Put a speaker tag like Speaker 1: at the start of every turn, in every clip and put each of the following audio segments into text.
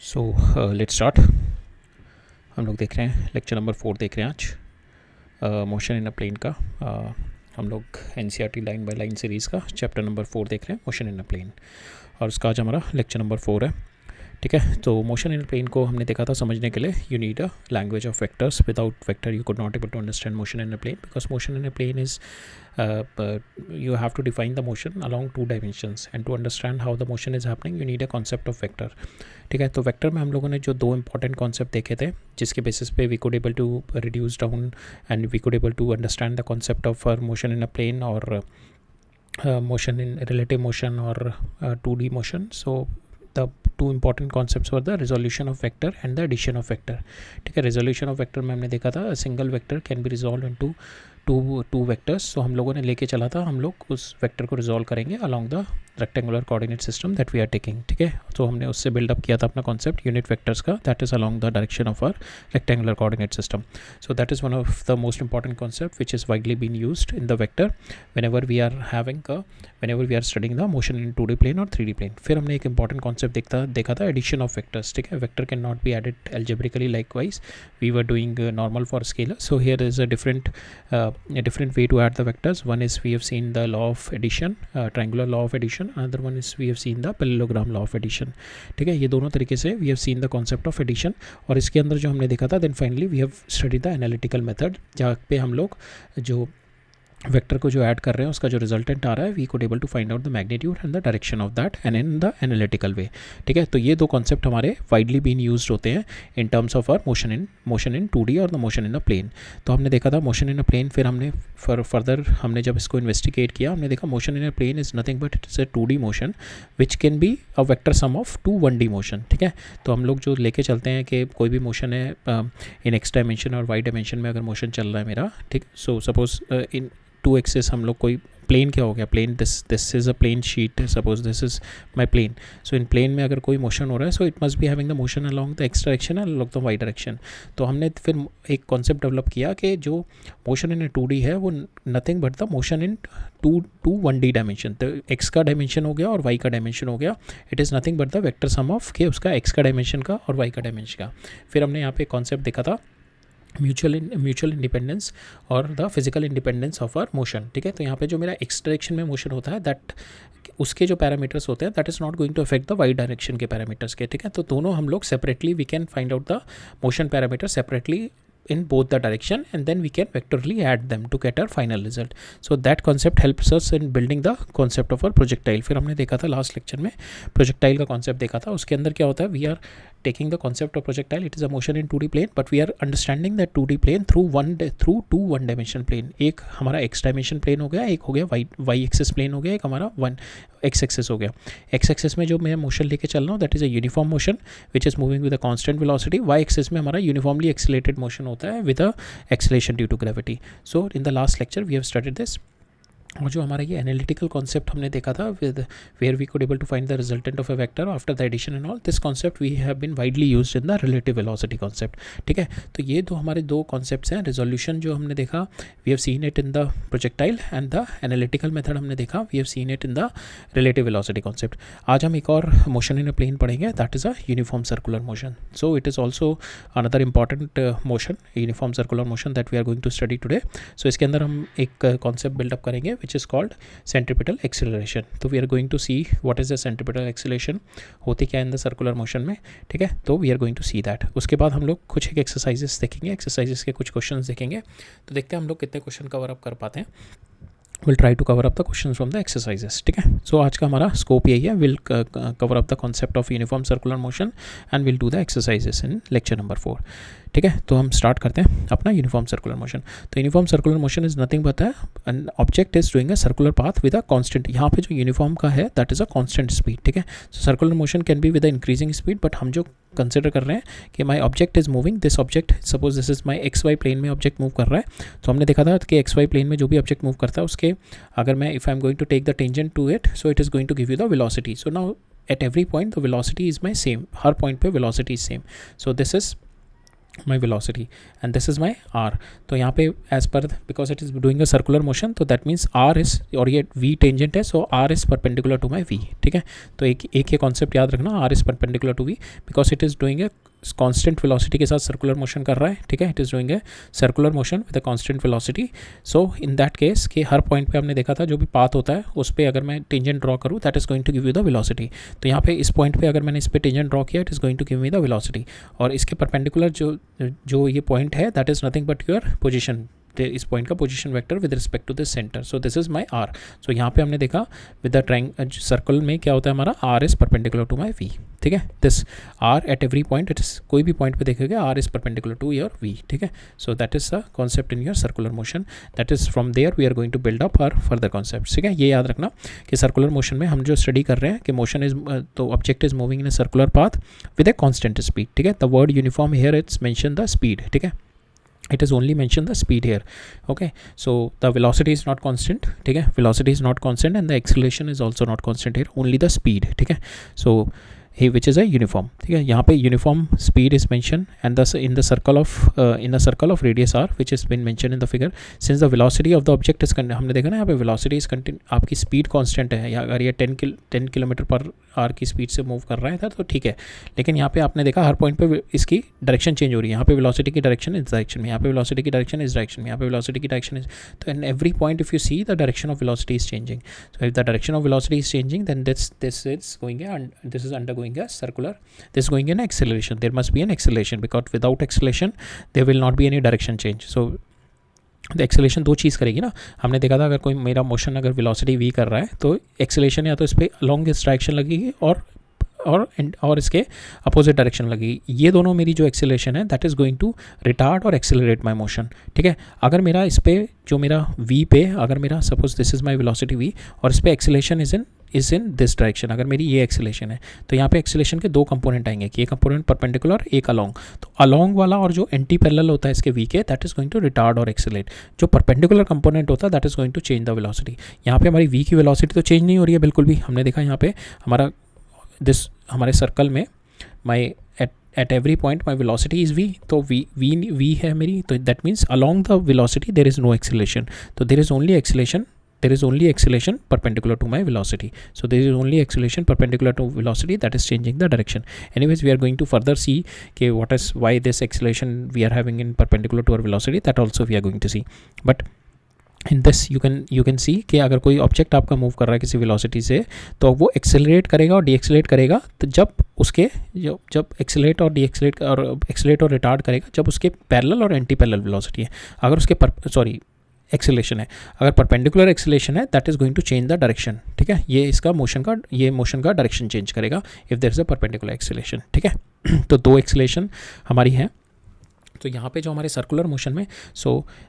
Speaker 1: So let's start. हम लोग देख रहे हैं लेक्चर नंबर 4 देख रहे हैं आज मोशन इन अ प्लेन का। हम लोग NCERT line by line series का चैप्टर नंबर 4 देख रहे हैं, मोशन इन अ प्लेन, और उसका आज हमारा लेक्चर नंबर 4 है। ठीक है, तो मोशन इन प्लेन को हमने देखा था समझने के लिए you need a language of vectors. Without vector you could not able to understand motion in a plane, because motion in a plane is you have to define the motion along two dimensions, and to understand how the motion is happening you need a concept of vector. ठीक है, तो vector में हम लोगों ने जो दो important concept देखे थे जिसके बेसिस पे we could able to reduce down and we could able to understand the concept of motion in a plane और motion in relative motion or 2D motion. So the two important concepts were the resolution of vector and the addition of vector. ठीक है, resolution of vector में हमने देखा था single vector can be resolve into two vectors. So हम लोगों ने लेके चला था, हम लोग उस वेक्टर को रिजॉल्व करेंगे along the rectangular coordinate system that we are taking. ठीक है, तो हमने उससे बिल्डअप किया था अपना कॉन्सेप्ट यूनिट वेक्टर्स का, that is along the direction of our rectangular coordinate system. So that is one of the most important concept which is widely being used in the vector whenever we are studying the motion in 2D plane or 3D plane. फिर हमने एक important concept देखा था addition of vectors. ठीक है, vector cannot be added algebraically likewise. We were doing normal for scalar. So here is a different way to add the vectors. One is we have seen the law of addition, triangular law of addition. Another one is we have seen the parallelogram law of addition. ठीक है, ये दोनों तरीके से we have seen the concept of addition. और इसके अंदर जो हमने देखा था then finally we have studied the analytical method, जहाँ पे हम लोग जो वेक्टर को जो ऐड कर रहे हैं उसका जो रिजल्टेंट आ रहा है we could able to find out the magnitude and the direction of that and in the analytical way. ठीक है, तो ये दो कॉन्सेप्ट हमारे वाइडली बीन यूज्ड होते हैं in terms of our motion in 2D और the motion in a plane. तो हमने देखा था मोशन इन अ प्लेन, फिर हमने फर्दर हमने जब इसको इन्वेस्टिगेट किया हमने देखा motion in a plane is nothing but it's a 2D motion which can be a vector sum of 2 1D motion. ठीक है, तो हम लोग जो लेके चलते हैं कि कोई भी मोशन है इन एक्स डायमेंशन और वाई डायमेंशन में अगर मोशन चल रहा है मेरा, ठीक, सो सपोज इन 2 एक्सिस हम लोग कोई प्लेन, क्या हो गया plane, this is a plane sheet, suppose this is my plane. So in plane में अगर कोई मोशन हो रहा है so it must be having the motion along the X direction and along the Y direction. तो हमने फिर एक कॉन्सेप्ट डेवलप किया कि जो मोशन इन 2D है वो nothing but the motion in 1D dimension. तो एक्स का डायमेंशन हो गया और वाई का डायमेंशन हो गया, it is nothing but the vector sum of के उसका एक्स का डायमेंशन का और वाई का डायमेंशन का. फिर हमने यहाँ पे कॉन्सेप्ट देखा था म्यूचुअल इंडिपेंडेंस और the physical independence of our motion. ठीक है, तो यहाँ पे जो मेरा एक्स डायरेक्शन में मोशन होता है दैट उसके जो पैरामीटर्स होते हैं that is not going to affect the Y direction के पैरामीटर्स के. ठीक है, तो दोनों हम लोग separately we can find out the motion parameter separately in both the direction and then we can vectorally add them to get our final result. So that concept helps us in building the concept of our projectile. फिर हमने देखा था last lecture में projectile का concept देखा था. उसके अंदर क्या होता है, we are taking the concept of projectile, it is a motion in 2D plane but we are understanding that 2D plane through two one dimension plane. एक हमारा x dimension plane हो गया, एक हो गया y axis plane हो गया, एक हमारा x axis हो गया. x axis में जो मैं मोशन लेके चल रहा हूँ that is a uniform motion which is moving with a constant velocity. y axis में हमारा uniformly accelerated motion होता है with a acceleration due to gravity. So in the last lecture we have studied this. और जो हमारा ये analytical concept हमने देखा था with where we could able to find the resultant of a vector after the addition and all, this concept we have been widely used in the relative velocity concept. ठीक है, तो ये दो हमारे दो कॉन्सेप्ट्स हैं. रिजोल्यूशन जो हमने देखा we have seen it in the projectile and the analytical method हमने देखा we have seen it in the relative velocity concept. आज हम एक और मोशन इन अ प्लेन पढ़ेंगे that is a uniform circular motion. So it is also another important motion, uniform circular motion that we are going to study today. So इसके अंदर हम एक concept build up करेंगे which is called centripetal acceleration. तो we are going to see what is the centripetal acceleration, होती क्या in the circular motion में. ठीक है, तो we are going to see that. उसके बाद हम लोग कुछ एक एक्सरसाइजेस देखेंगे, एक्सरसाइजेस के कुछ क्वेश्चंस देखेंगे. तो देखते हैं हम लोग कितने क्वेश्चन कवर अप कर पाते हैं. Will try to cover up the question from the exercises. ठीक है, सो आज का हमारा स्कोप यही है. Will cover up the concept of uniform circular motion and will do the exercises in lecture number 4. ठीक है, तो हम स्टार्ट करते हैं अपना यूनिफॉर्म सर्कुलर मोशन. तो uniform circular motion is nothing but an object is doing a circular path with a constant. यहाँ पे जो यूनिफॉर्म का है that is a constant speed. ठीक है, so circular motion can be with a increasing speed but हम जो consider कर रहे हैं कि my object is moving, this object suppose this is my x y plane में ऑब्जेक्ट मूव कर रहा है. तो हमने देखा था कि एक्स वाई प्लेन में जो भी ऑब्जेक्ट मूव करता है उसके अगर मैं if I am going to take the tangent to it so it is going to give you the velocity. So now at every point the velocity is my same, हर point पे velocity is same. So this is my velocity and this is my r. तो यहाँ पे as per because it is doing a circular motion तो that means r is और ये v tangent है so r is perpendicular to my v. ठीक है, तो एक ये कॉन्सेप्ट याद रखना, r is perpendicular to v because it is doing a constant velocity के साथ सर्कुलर मोशन कर रहा है. ठीक है, it is doing a circular motion with a constant velocity. So in that case कि हर पॉइंट पे हमने देखा था जो भी पाथ होता है उस पर अगर मैं टेंजेंट ड्रॉ करूँ that is going to give you the velocity. तो यहाँ पे इस पॉइंट पे अगर मैंने इस पर टेंजेंट ड्रॉ किया it is going to give me the velocity. और इसके परपेंडिकुलर जो ये पॉइंट है that is nothing but your position, इस पॉइंट का position vector with respect to this center. So this is my r. So यहाँ पे हमने देखा विद द ट्रायंगल सर्कल में क्या होता है हमारा r is perpendicular to my v. ठीक है, this r at every point it is कोई भी पॉइंट पे देखेंगे r is perpendicular to your v. ठीक है, so that is the concept in your circular motion. That is from there we are going to build up our further concept. ठीक है, ये याद रखना कि सर्कुलर मोशन में हम जो स्टडी कर रहे हैं कि मोशन इज तो object is moving in a circular path with a constant speed. ठीक है, the word uniform here it's mention the speed. ठीक है, it is only mentioned the speed here. Okay, so the velocity is not constant. ठीक है, velocity is not constant and the acceleration is also not constant here, only the speed. ठीक है, so which is a uniform. ठीक है, यहाँ पे uniform speed is mentioned and thus in the circle of radius r which has been mentioned in the figure. Since the velocity of the object is हमने देखा ना यहाँ पे velocity is आपकी speed constant है. या अगर ये 10 किलोमीटर पर आर की स्पीड से मूव कर रहा है तो ठीक है, लेकिन यहाँ पे आपने देखा हर पॉइंट पे इसकी डायरेक्शन चेंज हो रही है. यहाँ पे वेलोसिटी की डायरेक्शन इस डायरेक्शन में, यहाँ पे वेलोसिटी की डायरेक्शन इस डायरेक्शन में, यहाँ पे वेलोसिटी की डायरेक्शन इस. तो in every point if you see the direction of velocity is changing. So if the direction of velocity is changing then this is going this is undergoing a circular, this going an acceleration. There must be an acceleration because without acceleration there will not be any direction change. So the acceleration दो चीज़ करेगी ना. हमने देखा था अगर कोई मेरा मोशन अगर वेलोसिटी वी कर रहा है तो एक्सेलेशन या तो इस पर अलॉन्ग दिस डायरेक्शन लगेगी और इसके अपोजिट डायरेक्शन लगेगी. ये दोनों मेरी जो एक्सेलेशन है that is going to retard और एक्सेलरेट माय मोशन. ठीक है, अगर मेरा इस पर जो मेरा वी पे अगर मेरा suppose this is my velocity v और इस पर acceleration is in this direction, अगर मेरी ये एक्सेलेशन है तो यहाँ पे एक्सेलेशन के दो कंपोनेंट आएंगे कि एक कंपोनेंट परपेंडिकुलर एक अलॉन्ग. तो अलॉन्ग वाला और जो एंटी पैरेलल होता है इसके वी के that is going to retard और एक्सेलेट. जो परपेंडिकुलर कंपोनेंट होता है that is going to change the velocity. यहाँ पे हमारी वी की वेलोसिटी तो चेंज नहीं हो रही है बिल्कुल भी. हमने देखा यहाँ पे हमारे सर्कल में my at every point my velocity is v. तो वी है मेरी, तो that means along the velocity there is no acceleration. तो there is only acceleration perpendicular to my velocity. So there is only acceleration perpendicular to velocity that is changing the direction. Anyways, we are going to further see why this acceleration we are having in perpendicular to our velocity, that also we are going to see. But in this you can see कि अगर कोई object आपका move कर रहा है किसी velocity से तो वो एक्सेलरेट करेगा और डीएक्सेलरेट करेगा. तो जब एक्सेलरेट और रिटार्ड करेगा जब उसके पैरेलल और एंटी पैरेलल वेलोसिटी है. अगर उसके एक्सेलेशन है, अगर परपेंडिकुलर एक्सेलेशन है that is going to change the direction. ठीक है, ये मोशन का डायरेक्शन चेंज करेगा if there is a perpendicular acceleration. ठीक है, तो दो एक्सेलेशन हमारी हैं. तो यहाँ पे जो हमारे सर्कुलर मोशन में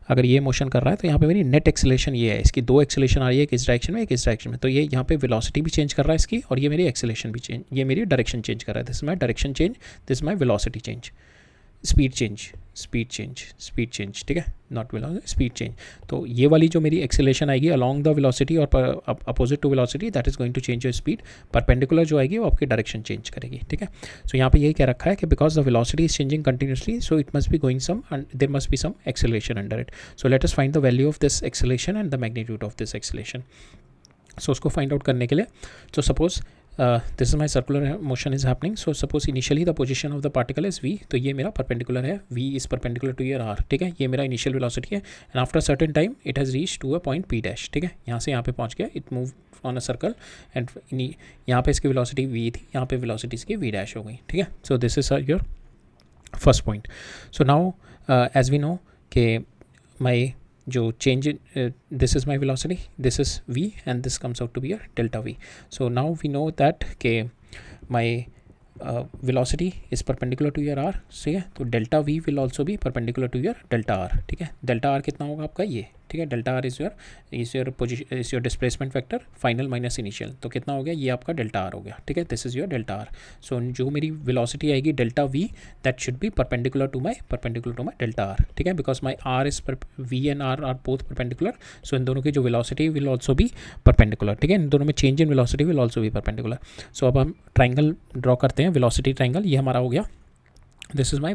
Speaker 1: अगर ये मोशन कर रहा है तो यहाँ पे मेरी नेट एक्सेलेशन ये है, इसकी दो एक्सेलेशन आ रही है, एक इस डायरेक्शन में एक इस डायरेक्शन में. तो ये यहाँ पे वेलोसिटी भी चेंज कर रहा है इसकी और ये मेरी एक्सेलेशन भी चेंज, ये मेरी डायरेक्शन चेंज कर रहा है. This my direction change, this my velocity change, speed change. ठीक है, नॉट वेलोसिटी, स्पीड चेंज. तो ये वाली जो मेरी एक्सेलेशन आएगी अलॉन्ग द वेलोसिटी और opposite to velocity that is going to change your speed. Perpendicular जो आएगी वो आपकी डायरेक्शन चेंज करेगी. ठीक है, सो यहाँ पे यही कह रखा है कि because the velocity is changing continuously so it must be going there must be some acceleration under it. So let us find the value of this acceleration and the magnitude of this acceleration. So उसको find out करने के लिए so suppose this is my circular motion is happening. So suppose initially the position of the particle is v, तो ये मेरा perpendicular है, v is perpendicular to your r. ठीक है, ये मेरा initial velocity है and after a certain time it has reached to a point p dash. ठीक है, यहाँ से यहाँ पे पहुँच गया, it moved on a circle and यहाँ पे इसकी velocity v थी, यहाँ पे velocity इसकी v dash हो गई. ठीक है, so this is your first point. So now as we know कि my जो change this is my velocity, this is v and this comes out to be a delta v. So now we know that के my velocity is perpendicular to your r. ठीक है, तो delta v will also be perpendicular to your delta r. ठीक है, delta r कितना होगा आपका ये. ठीक है, delta r is your displacement vector final minus initial. तो कितना हो गया, ये आपका डेल्टा आर हो गया. ठीक है, this is your delta r. So जो मेरी वेलोसिटी आएगी delta v that should be perpendicular to my delta r. ठीक है, because my r is v and r both perpendicular. So इन दोनों की जो velocity will also be perpendicular. ठीक है, इन दोनों में change in velocity will also be perpendicular. So अब हम ट्राइंगल ड्रॉ करते हैं, वेलोसिटी ट्राइंगल. ये हमारा हो गया this is my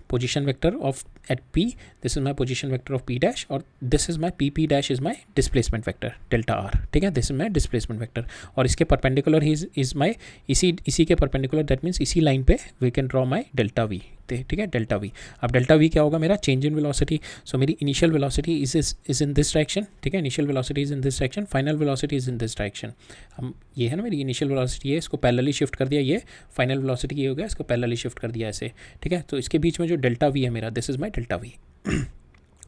Speaker 1: position vector of at p, this is my position vector of p dash, और this is my pp dash is my displacement vector delta r, ठीक है, this is my displacement vector, और इसके perpendicular is my इसी के perpendicular, that means इसी line पे we can draw my delta v, ठीक है, डेल्टा वी। अब डेल्टा वी क्या होगा मेरा, चेंज इन वेलोसिटी। सो मेरी initial velocity is in this direction, ठीक है, initial velocity is in this direction, final velocity is in this direction. हम ये है ना मेरी इनिशियल वेलोसिटी है, इसको पैरेलली शिफ्ट कर दिया, ये फाइनल वेलोसिटी ये हो गया, इसको पैरेलली शिफ्ट कर दिया ऐसे, ठीक है। तो इसके बीच में जो डेल्टा वी है मेरा, this is my delta we,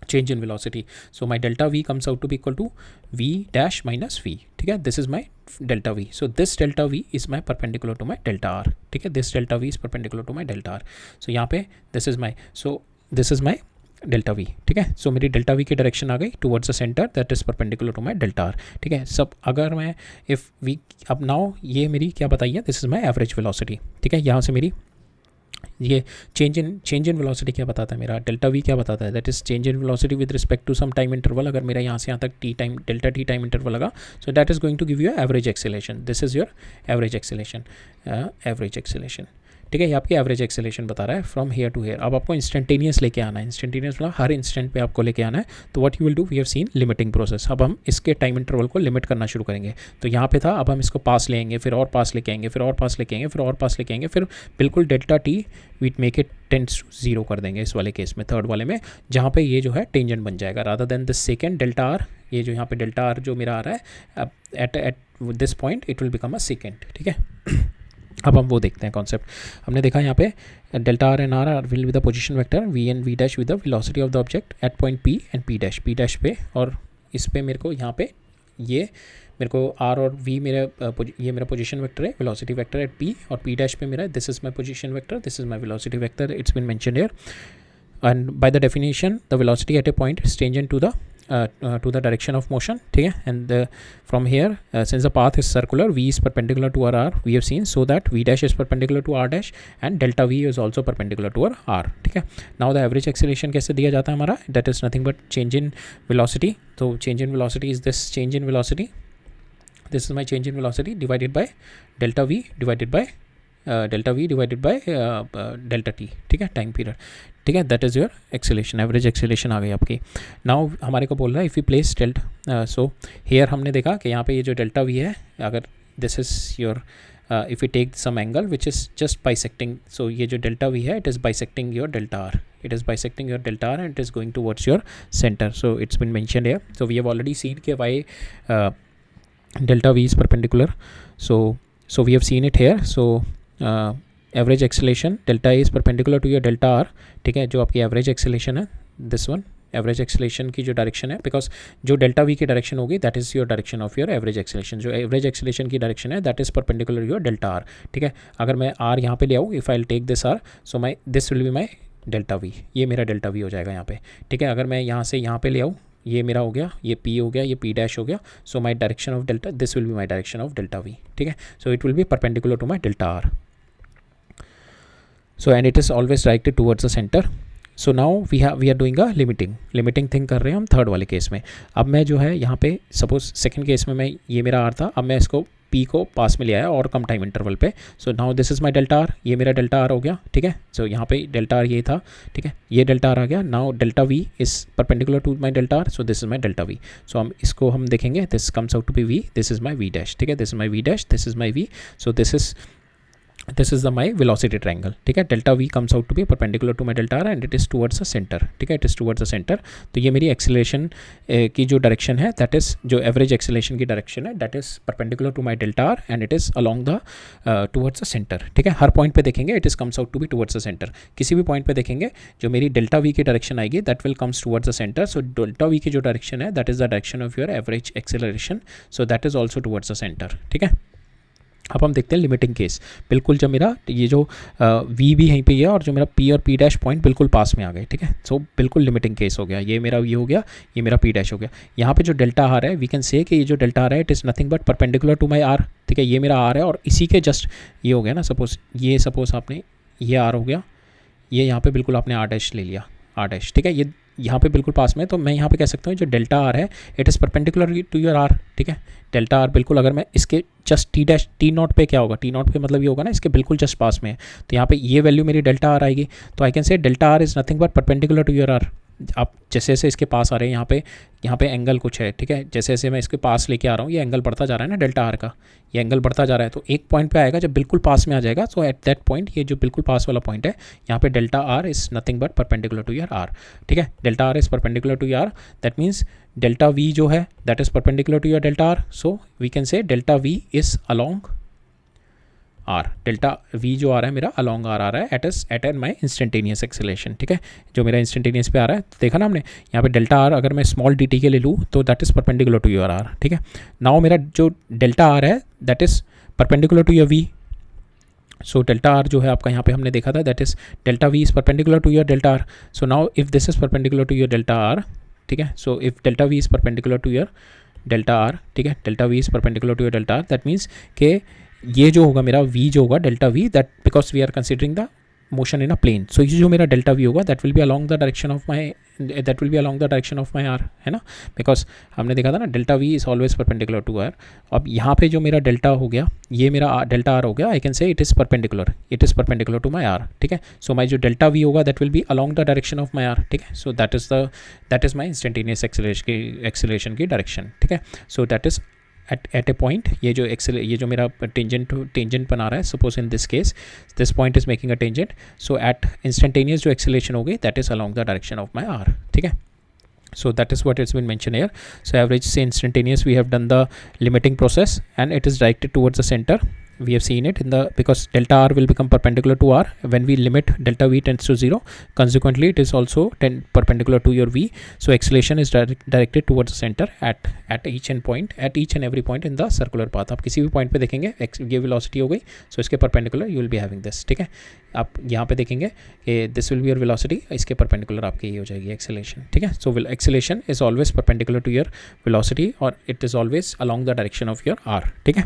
Speaker 1: change in velocity. So my delta v comes out to be equal to v dash minus v, ठीक है, this is my delta v. So this delta v is my perpendicular to my delta r, ठीक है, this delta v is perpendicular to my delta r. So यहाँ पे this is my delta v, ठीक है। So मेरी delta v की direction आ गई towards the centre, that is perpendicular to my delta r, ठीक है। सब अगर मैं इफ़ वी, अब नाउ ये मेरी क्या बताइए, this is my average velocity, ठीक है। यहाँ से मेरी ये चेंज इन वेलोसिटी क्या बताता है मेरा, डेल्टा वी क्या बताता है, that is change in velocity with respect to some time interval. अगर मेरा यहाँ से यहाँ तक t time, delta t time interval लगा, so that is going to give you average acceleration, this is your average acceleration, ठीक है। ये आपकी एवरेज एक्सेलेरेशन बता रहा है फ्रॉम हेयर टू हेयर। अब आपको इंस्टेंटेनियस लेके आना है, इंस्टेंटेनियस मतलब हर इंस्टेंट पे आपको लेके आना है। तो what you will do, we have seen limiting process. अब हम इसके टाइम इंटरवल को लिमिट करना शुरू करेंगे। तो यहाँ पे था, अब हम इसको पास ले आएंगे, फिर और पास लेके आएंगे, फिर और पास लेके आएंगे, फिर और पास लेके आएंगे, फिर बिल्कुल delta t we'd make it tends to zero कर देंगे इस वाले केस में, थर्ड वाले में, जहाँ पे ये जो है टेंजेंट बन जाएगा rather than the second delta R. ये जो यहाँ पे डेल्टा आर जो मेरा आ रहा है at this point it will become a second, ठीक है। अब हम वो देखते हैं कॉन्सेप्ट। हमने देखा यहाँ पे delta r and r will with the position vector v and v dash with the velocity of the object at point p and p dash पे, और इस पे मेरे को यहाँ पे ये मेरे को आर और वी ये मेरा पोजीशन वेक्टर है, वेलोसिटी वेक्टर एट पी, और पी डैश पे मेरा this is my position vector, this is my velocity vector, it's been mentioned here. And by the definition the velocity at a point is tangent to the direction of motion, ठीक है। and from here since the path is circular, v is perpendicular to our r, we have seen, so that v dash is perpendicular to r dash and delta v is also perpendicular to our r, ठीक है। now the average acceleration कैसे दिया जाता है हमारा, that is nothing but change in velocity। तो change in velocity is this change in velocity, this is my change in velocity divided by delta v divided by delta t, ठीक है, time period, ठीक है, that is your acceleration, average acceleration आ गई आपकी। Now हमारे को बोल रहा है if you place so here हमने देखा कि यहाँ पे ये जो डेल्टा वी है, अगर this is your if you take some angle which is just bisecting, so ये जो डेल्टा वी है it is bisecting your delta r, it is bisecting your delta r and it is going towards your center, so it's been mentioned here. So we have already seen कि why delta v is perpendicular, so we have seen it here. So average acceleration delta a is perpendicular to your delta r, ठीक है। जो आपकी average acceleration है, this one average acceleration की जो direction है, because जो डेल्टा वी की डायरेक्शन होगी that is your direction of your average acceleration, जो एवरेज एक्सेलेरेशन की डायरेक्शन है that is perpendicular your delta r, ठीक है। अगर मैं आर यहाँ पे ले आऊँ, if I will take this are, so my this will be my delta v, ये मेरा डेल्टा वी हो जाएगा यहाँ पे, ठीक है। अगर मैं यहाँ से यहाँ पे ले आऊँ, ये मेरा हो गया, ये पी हो गया, ये पी डैश हो गया, so my direction of delta, this will be my direction of delta v, ठीक है। So it will be perpendicular to my delta r, so and it is always directed towards the center. So now we are doing a limiting thing कर रहे हैं हम third वाले case में। अब मैं जो है यहाँ पे सपोज सेकंड केस में मैं ये मेरा आर था, अब मैं इसको पी को पास में ले आया और कम टाइम इंटरवल पे। So now this is my delta are, ये मेरा डेल्टा आर हो गया, ठीक है। सो यहाँ पे डेल्टा आर ये था, ठीक है, ये डेल्टा आर आ गया। Now delta v is perpendicular to my delta r, so this is my delta v. So हम इसको हम देखेंगे, this comes out to be v, this is my v dash, ठीक है, this is my v dash, this is my v, so this is the my velocity triangle, ठीक है। Delta v comes out to be perpendicular to my delta r and it is towards the centre, ठीक है, it is towards the centre. तो ये मेरी acceleration की जो direction है, दैट इज़ जो एवरेज एक्सेलेरेशन की डायरेक्शन है, that is perpendicular to my delta r and it is along the towards the centre, ठीक है। हर पॉइंट पे देखेंगे it is comes out to be towards the centre. किसी भी पॉइंट पे देखेंगे जो मेरी डेल्टा वी की डायरेक्शन आएगी that will comes towards the centre. So delta v की जो डायरेक्शन है that is the direction of your average acceleration, so that is also towards the centre, ठीक है। अब हम देखते हैं लिमिटिंग केस। बिल्कुल जब मेरा ये जो वी भी यहीं पे है और जो मेरा पी और पी डैश पॉइंट बिल्कुल पास में आ गए, ठीक है। सो बिल्कुल लिमिटिंग केस हो गया, ये मेरा वी हो गया, ये मेरा पी डैश हो गया। यहाँ पे जो डेल्टा आर है, वी कैन से कि ये जो डेल्टा आर है it is nothing but perpendicular to my are, ठीक है। ये मेरा आर है और इसी के जस्ट ये हो गया ना, सपोज आपने ये आर हो गया, ये यहाँ पर बिल्कुल आपने आर डैश ले लिया, आर डैश, ठीक है। ये यहाँ पे बिल्कुल पास में, तो मैं यहाँ पे कह सकता हूँ जो डेल्टा आर है it is perpendicular to your r, ठीक है। डेल्टा आर बिल्कुल, अगर मैं इसके जस्ट टी नॉट पे क्या होगा, टी नॉट पे मतलब ये होगा ना इसके बिल्कुल जस्ट पास में है, तो यहाँ पे ये वैल्यू मेरी डेल्टा आर आएगी। तो I can say delta r is nothing but perpendicular to your r. आप जैसे जैसे इसके पास आ रहे हैं यहाँ पे एंगल कुछ है, ठीक है, जैसे जैसे मैं इसके पास लेके आ रहा हूँ ये एंगल बढ़ता जा रहा है ना डेल्टा आर का, ये एंगल बढ़ता जा रहा है। तो एक पॉइंट पे आएगा जब बिल्कुल पास में आ जाएगा, सो एट दैट पॉइंट ये जो बिल्कुल पास वाला पॉइंट है यहाँ पे delta r is nothing but perpendicular to your r, ठीक है। Delta r is perpendicular to your r, that means delta v जो है that is perpendicular to your delta r, so we can say delta v is along r. Delta v जो आ रहा है मेरा along are आ रहा है eight N माई instantaneous acceleration, ठीक है, जो मेरा इंस्टेंटेनियस पे आ रहा है। तो देखा ना हमने यहाँ पे डेल्टा आर अगर मैं स्मॉल डी टी के ले लूँ तो that is perpendicular to your r, ठीक है। नाउ मेरा जो डेल्टा आर है that is perpendicular to your v, so delta r जो है आपका यहाँ पे हमने देखा था that is delta v is perpendicular to your delta r. So now if this is perpendicular to your delta r, ठीक है, so if delta v is perpendicular to your delta r, ठीक है, delta v is perpendicular to your delta r, that means के ये जो होगा मेरा v जो होगा delta v, that because we are considering the motion in a plane, so ये जो मेरा डेल्टा v होगा that will be along the direction of my r, है ना, बिकॉज हमने देखा था ना delta v is always perpendicular to r. अब यहाँ पे जो मेरा डेल्टा हो गया ये मेरा डेल्टा r हो गया, I can say it is perpendicular to my are, ठीक है। सो माई जो डेल्टा v होगा that will be along the direction of my are, ठीक है। So that is my instantaneous acceleration की डायरेक्शन, ठीक है। So that is at a point, ये जो मेरा टेंजेंट बना रहा है, suppose in this case this point is making a tangent, so at instantaneous जो एक्सेलरेशन होगी that is along the direction of my are, ठीक है। So that is what it's been mentioned here. So average say instantaneous, we have done the limiting process and it is directed towards the center. We have seen it in the, because delta r will become perpendicular to r when we limit delta v tends to 0, consequently it is also perpendicular to your v, so acceleration is directed towards the center at each and every point in the circular path. आप किसी भी point पे देखेंगे ये velocity हो गई, so इसके perpendicular you will be having this, ठीक है। आप यहाँ पे देखेंगे कि this will be your velocity, इसके परपेंडिकुलर आपकी ये हो जाएगी एक्सेलरेशन, ठीक है। So acceleration is always perpendicular to your velocity और it is always along the direction of your r, ठीक है।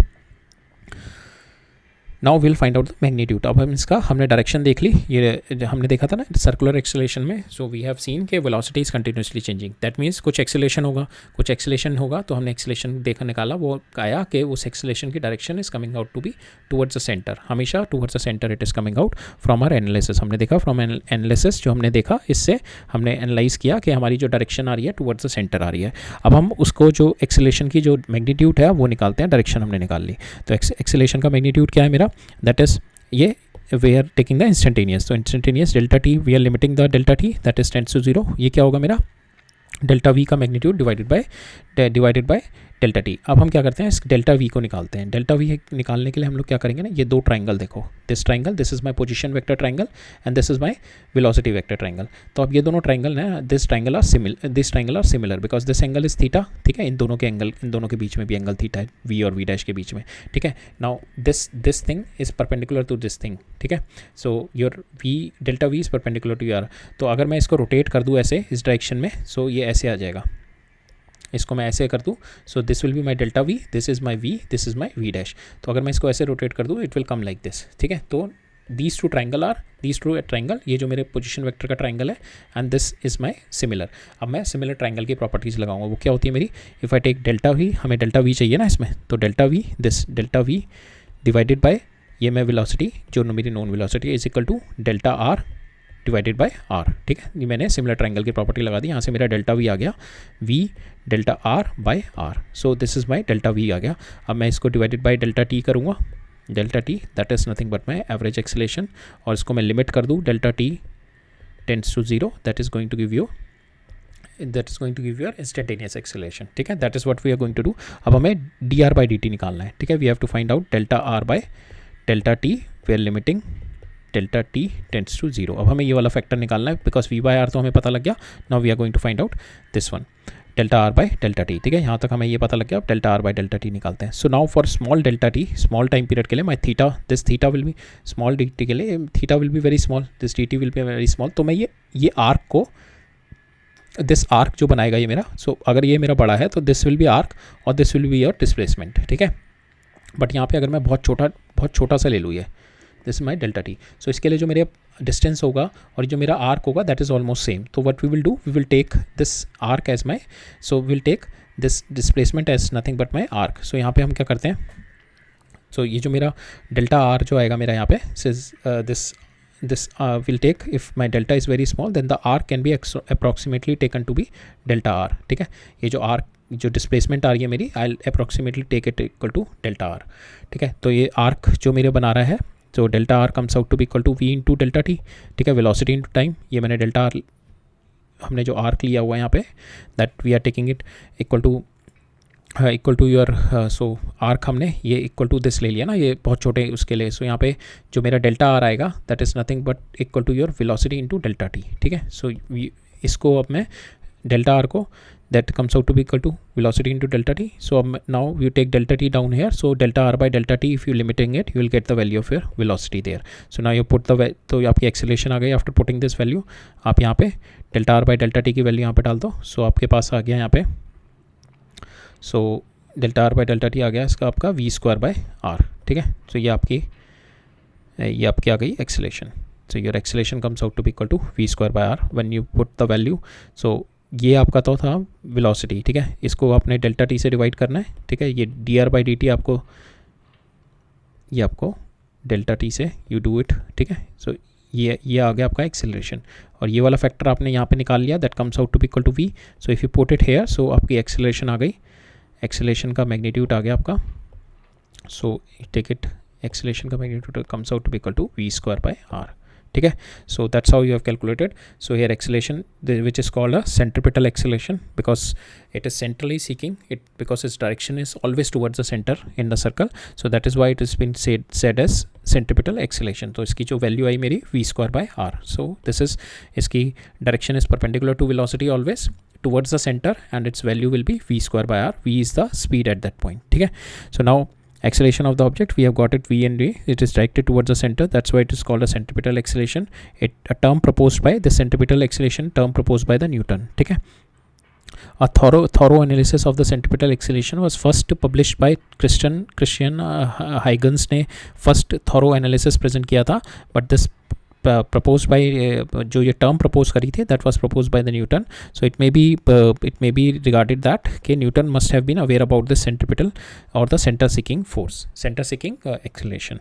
Speaker 1: Now will find out the magnitude. अब हम इसका हमने डायरेक्शन देख ली, ये हमने देखा था ना सर्कुलर एक्सेलरेशन में, सो वी हैव सीन के velocity is continuously changing, that means कुछ एक्सेलरेशन होगा तो हमने एक्सेलरेशन निकाला, वो आया कि उस एक्सेलरेशन की direction is coming out to be towards the center, हमेशा towards the center it is coming out from our analysis. हमने देखा फ्रॉम एनालिसिस जो हमने देखा, इससे हमने एनालाइज किया कि हमारी जो डायरेक्शन आ रही है टुवर्ड्स द सेंटर आ रही है। अब हम उसको जो एक्सेलरेशन की जो मैग्नीट्यूड है वो निकालते हैं, डायरेक्शन हमने निकाल ली, तो एक्सेलरेशन का मैग्नीट्यूड क्या है मेरा, दैट इज़ ये we are taking the instantaneous, तो instantaneous delta t we are limiting the delta t that is tends to 0, ये क्या होगा मेरा डेल्टा वी का magnitude divided by delta t. अब हम क्या करते हैं, इस डेल्टा वी को निकालते हैं। डेल्टा वी निकालने के लिए हम लोग क्या करेंगे ना, ये दो ट्राइंगल देखो, this is my position vector triangle and this is my velocity vector triangle. तो अब ये दोनों ट्राइंगल हैं, this triangle are similar because this angle is theta, ठीक है, इन दोनों के बीच में भी एंगल थीटा है, वी और वी डैश के बीच में, ठीक है। Now this thing is perpendicular to this thing, ठीक है। So your v delta v is perpendicular to your, तो अगर मैं इसको रोटेट कर दूँ ऐसे इस डायरेक्शन में, सो ये ऐसे आ जाएगा, इसको मैं ऐसे कर दूँ, so this will be my delta v, this is my v, this is my v dash. तो अगर मैं इसको ऐसे रोटेट कर दूँ it will come like this, ठीक है। तो दीज टू ट्राइंगल, ये जो मेरे पोजीशन वेक्टर का ट्राइंगल है and this is my similar. अब मैं सिमिलर ट्राइंगल की प्रॉपर्टीज़ लगाऊंगा, वो क्या होती है मेरी, if I take delta v, हमें डेल्टा वी चाहिए ना इसमें, तो डेल्टा वी डिवाइडेड बाय ये मैं वेलोसिटी जो मेरी non velocity is equal to delta r divided by r, ठीक है। ये मैंने सिमिलर ट्राइंगल की प्रॉपर्टी लगा दी, यहाँ से मेरा डेल्टा वी आ गया v delta r by r, so this is my delta v आ गया। अब मैं इसको डिवाइडेड बाय डेल्टा टी करूँगा, delta t that is nothing but my average acceleration, और इसको मैं लिमिट कर दूँ delta t tends to 0, that is going to give your instantaneous acceleration, ठीक है। That is what we are going to do. अब हमें d r by d T निकालना है, ठीक है। We have to find out delta r by delta t, we are limiting delta t tends to 0। अब हमें ये वाला फैक्टर निकालना है बिकॉज वी बाय आर तो हमें पता लग गया, now we are going to find out this one delta r by delta t, ठीक है। यहाँ तक हमें ये पता लग गया, अब delta r by delta T निकालते हैं। So now for small delta T, small time period के लिए my this theta will be small, D T के लिए theta will be very small, this D T will be very small. तो मैं ये arc को, दिस आर्क जो बनाएगा ये मेरा, सो अगर ये मेरा बड़ा है तो दिस विल बी आर्क और this will be your displacement, ठीक है। बट यहाँ पे अगर मैं बहुत छोटा सा ले लूँ, ये this is my delta t. So इसके लिए जो मेरे डिस्टेंस होगा और जो मेरा आर्क होगा दैट इज़ ऑलमोस्ट सेम. तो what we will do, we will take this arc as my, so will take this displacement as nothing but my arc. So यहाँ पे हम क्या करते हैं, सो ये जो मेरा डेल्टा आर जो आएगा मेरा यहाँ पे, this will take, if my delta is very small then the r can be approximately taken to be delta r. ठीक है, ये जो r जो डिस्प्लेसमेंट आ रही है मेरी, I'll approximately take it equal to delta r. ठीक है, तो ये आर्क जो मेरे बना रहा है, तो delta r comes out to be equal to v into delta t. ठीक है, वेलोसिटी इंटू टाइम. ये मैंने डेल्टा आर, हमने जो आर्क लिया हुआ है यहाँ पे, that we are taking it equal to your, so arc हमने ये इक्वल टू दिस ले लिया ना, ये बहुत छोटे उसके लिए. सो यहाँ पे जो मेरा डेल्टा आर आएगा that is nothing but equal to your velocity into delta t. ठीक है, सो इसको अब मैं डेल्टा आर को, that comes out to be equal to velocity into delta t. So अब now you take delta t down here, so delta r by delta t, if you limiting it you will get the value of your velocity there. So now you put the, तो आपकी acceleration आ गई after putting this value. आप यहाँ पे delta r by delta T की value यहाँ पे डाल दो. सो आपके पास आ गया यहाँ पे, so delta r by delta t आ गया इसका आपका वी स्क्वायर बाय आर. ठीक है, तो ये आपकी आ गई acceleration. So your acceleration comes out to be equal to v square by r when you put the value. So ये आपका तो था वेलोसिटी. ठीक है, इसको आपने डेल्टा टी से डिवाइड करना है. ठीक है, ये D r by d T आपको, ये आपको डेल्टा टी से यू डू इट. ठीक है, सो ये आ गया आपका एक्सेलरेशन, और ये वाला फैक्टर आपने यहाँ पे निकाल लिया, that comes out to be equal to v. So if you put it here, so आपकी एक्सेलरेशन आ गई, एक्सेलरेशन का मैग्नीट्यूड आ गया आपका. सो टेक इट, एक्सेलरेशन का magnitude comes out to be equal to v square by r. ठीक है, so that's how you have calculated. So here acceleration which is called a centripetal acceleration because it is centrally seeking it, because its direction is always towards the center in the circle. So that is why it has been said as centripetal acceleration. तो इसकी जो value आई मेरी v square by r. So this is, इसकी direction is perpendicular to velocity always towards the center and its value will be v square by r. v is the speed at that point. ठीक है, so now acceleration of the object, we have got it v and v, it is directed towards the center, that's why it is called a centripetal acceleration. A term proposed by the centripetal acceleration, term proposed by the Newton. ठीक है, a thorough analysis of the centripetal acceleration was first published by Christian Huygens ने first thorough analysis present किया था, but this proposed by जो ये term propose करी थी, that was proposed by the Newton. So it may be regarded that कि Newton must have been aware about the centripetal or the center seeking force, center seeking acceleration.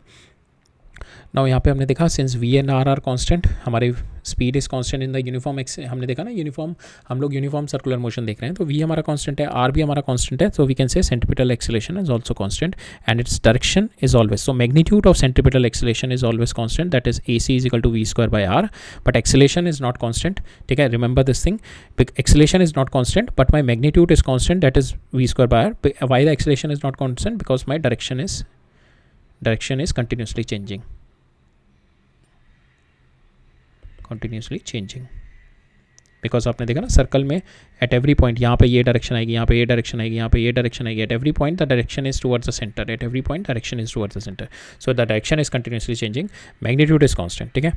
Speaker 1: Now यहाँ पे हमने देखा since v and r are constant, हमारे speed is constant in the uniform हमने देखा ना uniform, हम लोग यूनिफॉर्म सर्कुलर मोशन देख रहे हैं, तो वी हमारा कॉन्स्टेंट है, आर भी हमारा कॉन्स्टेंट है, तो we can say centripetal acceleration is also constant and it's direction is always, so magnitude of centripetal acceleration is always constant, that is a c is equal to v square by r, but acceleration is not constant. ठीक है, remember this thing, acceleration is not constant but my magnitude is constant, that is v square by r. Why the acceleration is not constant? Because my direction is continuously changing, continuously changing, because आपने देखा ना circle में eight every point, यहाँ पे ये direction आएगी, यहाँ पे ये डायरेक्शन आएगी, यहाँ पे ये डायरेक्शन आएगी, eight every point the direction is towards the centre, eight every point direction is towards the centre, so the direction is continuously changing, magnitude is constant. ठीक है,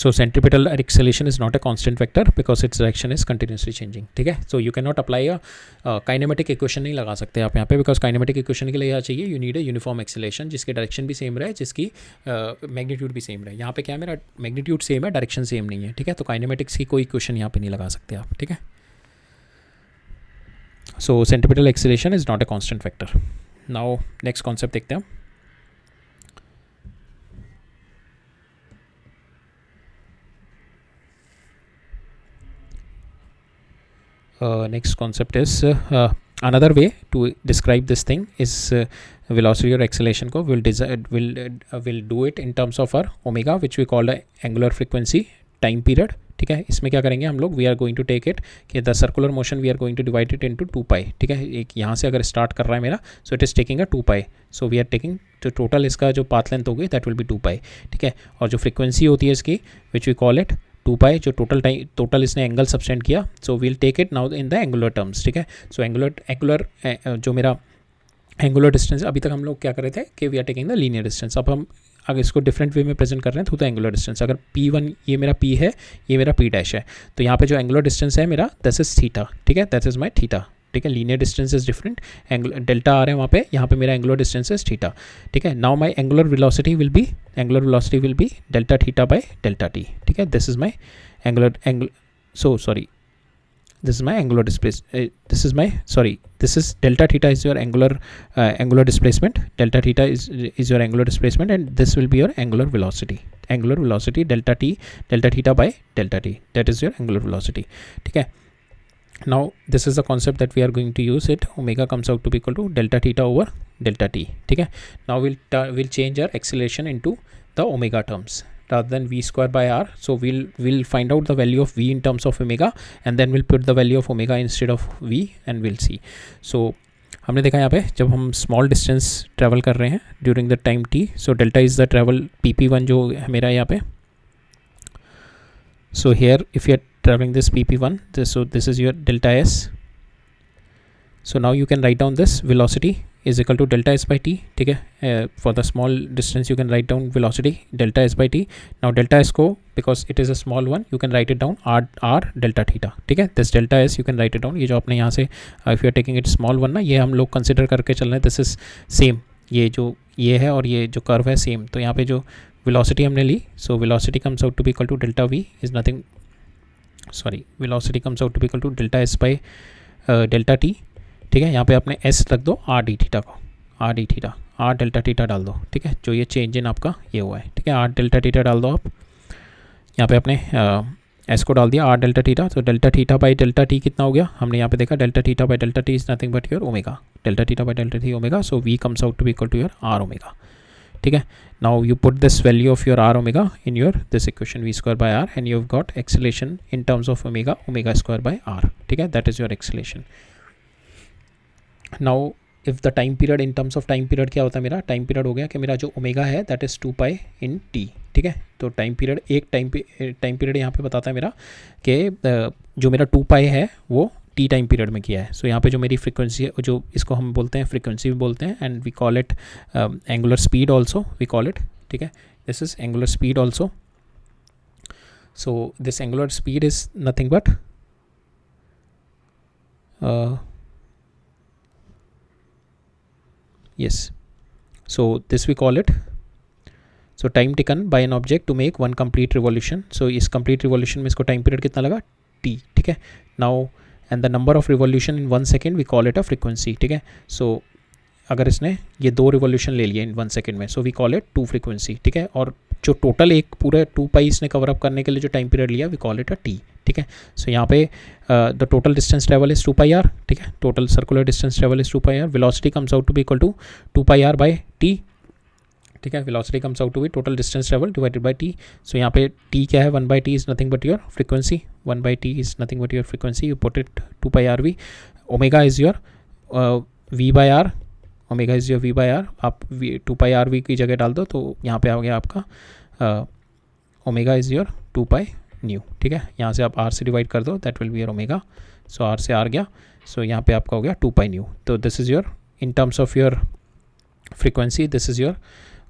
Speaker 1: so centripetal acceleration is not a constant vector because its direction is continuously changing. ठीक है, so you cannot apply a kinetic equation नहीं लगा सकते आप यहाँ पे, because kinetic equation के लिए क्या चाहिए, you need a uniform acceleration जिसकी डायरेक्शन भी सेम रहे, जिसकी मैग्नीट्यूड भी सेम रहे. यहाँ पे क्या है, मेरा मैग्नीट्यूड सेम है, डायरेक्शन सेम नहीं है. ठीक है, तो काइनेमेटिक्स की कोई इक्वेशन यहाँ पे नहीं लगा सकते आप. ठीक है, so centripetal acceleration is not a constant vector. Now next concept देखते हैं. Next concept is another way to describe this thing is velocity or acceleration को will do it in terms of our omega which we call the angular frequency time period. ठीक है, इसमें क्या करेंगे हम लोग, we are going to take it कि the circular motion we are going to divide it into 2 pi. ठीक है, एक यहाँ से अगर स्टार्ट कर रहा है मेरा, so it is taking a 2 pi, so we are taking तो टोटल इसका जो पाथ लेंथ होगी that will be 2 pi. ठीक है, और जो फ्रीक्वेंसी होती है इसकी which we call it 2 pi, जो टोटल इसने एंगल सब्सटेंड किया, so we'll take it now in the angular terms. ठीक है, सो एंगुलर जो मेरा एंगुलर डिस्टेंस, अभी तक हम लोग क्या कर रहे थे कि we are taking the linear distance, अब हम अगर इसको डिफरेंट वे में प्रेजेंट कर रहे हैं थ्रू द एंगुलर डिस्टेंस. अगर P1 ये मेरा P है, ये मेरा P डैश है, तो यहाँ पे जो एंगुलर डिस्टेंस है मेरा दैट इज थीटा. ठीक है, दैट इज माई थीटा, ठीक है, linear distance is different, angular delta r है वहाँ पे, यहाँ पे मेरा एंगुलर डिस्टेंस इज थीटा, ठीक है। Now my angular velocity will be delta theta by delta t, ठीक है। This is my this is my angular this is delta theta is your angular displacement, delta theta is your angular displacement, and this will be your angular velocity delta theta by delta t, that is your angular velocity, ठीक है। Now this is the concept that we are going to use it, omega comes out to be equal to delta theta over delta t, ठीक है। Now we'll change our acceleration into the omega terms rather than v square by r, so we'll find out the value of v in terms of omega and then we'll put the value of omega instead of v and we'll see. So हमने देखा यहाँ पे जब हम small distance travel कर रहे हैं during the time t, so delta is the travel pp1 जो है मेरा यहाँ पे, so here if you are travelling this pp1, so this is your delta s, so now you can write down this velocity is equal to delta s by t, ठीक है। for the small distance you can write down velocity delta s by t. now delta s को because it is a small one you can write it down r delta theta, ठीक है। this delta s you can write it down, ये जो आपने यहाँ से if you are taking it small one ना, ये हम लोग कंसिडर करके चल रहे हैं, this is same, ये जो ये है और ये जो कर्व है सेम, तो यहाँ पे जो velocity हमने ली, so velocity comes out to be equal to delta v is nothing, velocity comes out to be equal to delta s by delta t, ठीक है। यहाँ पे आपने s रख दो r d थीटा को, r d theta, r delta theta डाल दो, ठीक है, जो ये चेंज इन आपका ये हुआ है, ठीक है। r डेल्टा थीटा डाल दो आप, यहाँ पे आपने s को डाल दिया r डेल्टा थीटा, तो delta theta by delta t कितना हो गया, हमने यहाँ पे देखा delta theta by delta t is nothing but your omega, delta theta by delta t omega, so v comes out to be equal to your r omega, ठीक है। Now you put this value of your r omega in your this equation v square by r and you have got acceleration in terms of omega square by r, ठीक है, that is your acceleration. Now if the time period in terms of time period क्या होता है, मेरा time period हो गया कि मेरा जो ओमेगा है that is 2 pi in T, ठीक है। तो टाइम पीरियड एक टाइम पीरियड यहाँ पे बताता है मेरा कि जो मेरा 2 पाई है वो टी टाइम पीरियड में किया है, सो यहाँ पे जो मेरी फ्रीक्वेंसी है, जो इसको हम बोलते हैं फ्रीक्वेंसी भी बोलते हैं, and we call it angular speed also we call it, ठीक है। This is angular speed also, so this angular speed is nothing but yes, so this we call it, so time taken by an object to make one complete revolution, so इस complete revolution में इसको time period कितना लगा t, ठीक है। now and the number of revolution in 1 second we call it a frequency, ठीक है। so अगर इसने ये 2 रिवोल्यूशन ले लिए इन 1 सेकेंड में, so we call it 2 frequency, ठीक है। और जो टोटल एक पूरे 2 पाई इसने कवर अप करने के लिए जो टाइम पीरियड लिया we call it a t, ठीक है। सो यहाँ पे the total distance travel is 2 pi r, ठीक है, total circular distance travel is 2 pi r, velocity comes out to be equal to 2 pi r by t, ठीक है। Velocity comes out to be total distance travel divided by t, so यहाँ पे t क्या है, 1 by t is nothing but your frequency, 1 by t is nothing but your frequency, you put it 2 pi r v, omega is your v by r, omega is your v by r, आप two pi r v की जगह डाल दो तो यहाँ पे आ गया आपका omega is your 2 pi new, ठीक है। यहाँ से आप आर से डिवाइड कर दो, that will be your omega, so r से आर गया, सो यहाँ पे आपका हो गया 2 पाई न्यू, तो this is your in terms of your frequency this is your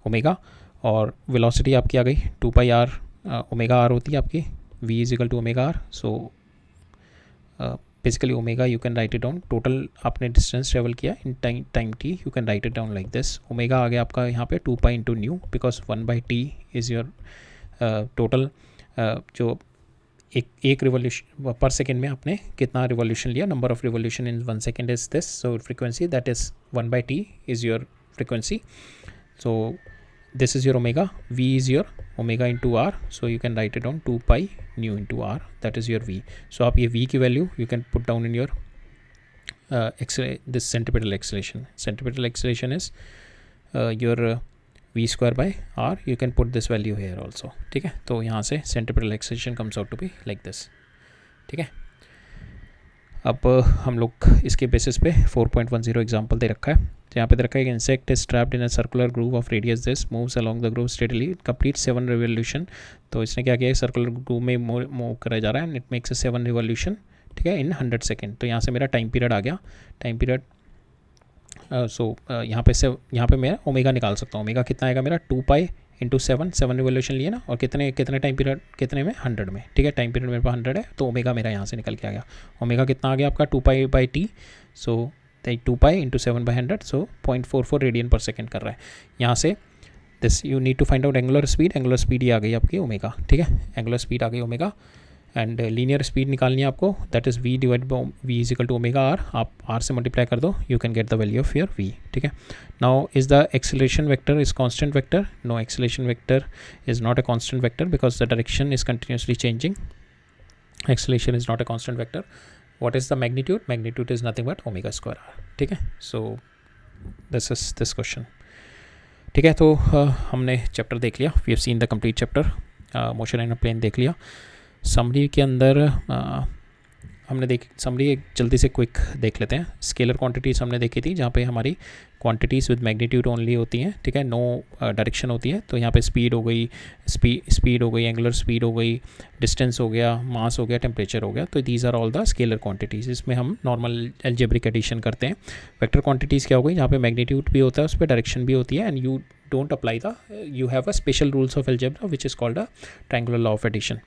Speaker 1: omega, और वेलोसिटी आपकी आ गई 2 पाई आर ओमेगा आर होती है आपकी, v is equal to omega r, so basically omega you can write it down, total आपने distance travel किया in time t, you can write it down like this, omega आ गया आपका यहाँ पे 2 pi into nu, because 1 by t is your total जो एक revolution per second में आपने कितना रिवोल्यूशन लिया, number of revolution in 1 second is this, so frequency that is 1 by t is your frequency, so this is your omega, v is your omega into r, so you can write it down 2 pi nu into r, that is your v. So आप ये v की value you can put down in your this centripetal acceleration. Centripetal acceleration is your v square by r, you can put this value here also, ठीक है। तो यहाँ से centripetal acceleration comes out to be like this, ठीक है। अब हम लोग इसके बेसिस पे 4.10 एग्जाम्पल दे रखा है, तो यहाँ पे दे रखा है कि insect is trapped in a circular groove of radius this, moves along the groove steadily, complete 7 revolution, तो इसने क्या किया है, सर्कुलर ग्रूव में मूव करा जा रहा है and it makes a 7 revolution, ठीक है, इन 100 सेकेंड। तो यहाँ से मेरा टाइम पीरियड आ गया, टाइम पीरियड यहाँ पे मैं ओमेगा निकाल सकता हूँ, ओमेगा कितना आएगा मेरा 2 पाई इंटू 7 रिवोल्यूशन लिए ना, और कितने टाइम पीरियड, कितने में, 100 में, ठीक है। टाइम पीरियड मेरे पास 100 है, तो ओमेगा मेरा यहाँ से निकल के आ गया। ओमेगा कितना आ गया आपका 2π/t, so 2π into 7/100, so 0.44 radian per second कर रहा है। यहाँ से this you need to find out angular speed ये आ गई आपकी ओमेगा, ठीक है। एंगुलर स्पीड आ गई ओमेगा, एंड लीनियर स्पीड निकालनी है आपको, that is v divide by v is equal to omega r। आप r से मल्टीप्लाई कर दो, you can get the value of your v, ठीक है। Now is the acceleration vector is constant vector? No, acceleration vector is not a constant vector because the direction is continuously changing. Acceleration is not a constant vector. What is the magnitude? Magnitude is nothing but omega square r, ठीक है। So this is this question, ठीक है। तो हमने chapter देख लिया, we have seen the complete chapter, motion in a plane देख लिया। समरी के अंदर हमने समरी एक जल्दी से क्विक देख लेते हैं। स्केलर क्वांटिटीज़ हमने देखी थी, जहाँ पे हमारी क्वांटिटीज़ विद मैग्नीट्यूड ओनली होती हैं, ठीक है, नो डायरेक्शन होती है। तो यहाँ पे स्पीड हो गई, स्पीड हो गई, एंगुलर स्पीड हो गई, डिस्टेंस हो गया, मास हो गया, टेम्परेचर हो गया। तो these are all the scalar quantities. इसमें हम नॉर्मल अलजेब्रिक एडिशन करते हैं। वेक्टर क्वांटिटीज़ क्या हो गई? जहाँ पे मैग्नीट्यूड भी होता है, उस पर डायरेक्शन भी होती है, and you don't apply you have a special rules of algebra which is called a triangular law of addition.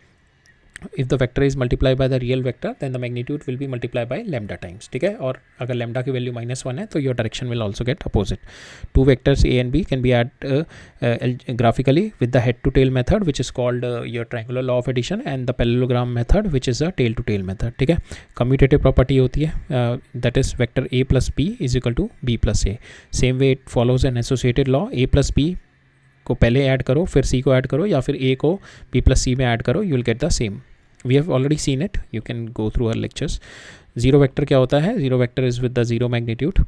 Speaker 1: If the vector is multiplied by the real vector, then the magnitude will be multiplied by lambda times, ठीक है। और अगर lambda की value -1 है तो your direction will also get opposite. Two vectors a and b can be added graphically with the head to tail method which is called your triangular law of addition, and the parallelogram method which is a tail to tail method, ठीक है। commutative property होती है, that is vector a plus b is equal to b plus a. Same way it follows an associated law, a plus b को पहले add करो, फिर सी को add करो, या फिर ए को बी प्लस सी में ऐड करो, you will get the same. We have already seen it, you can go through our lectures. Zero vector क्या होता है? Zero vector is with the zero magnitude.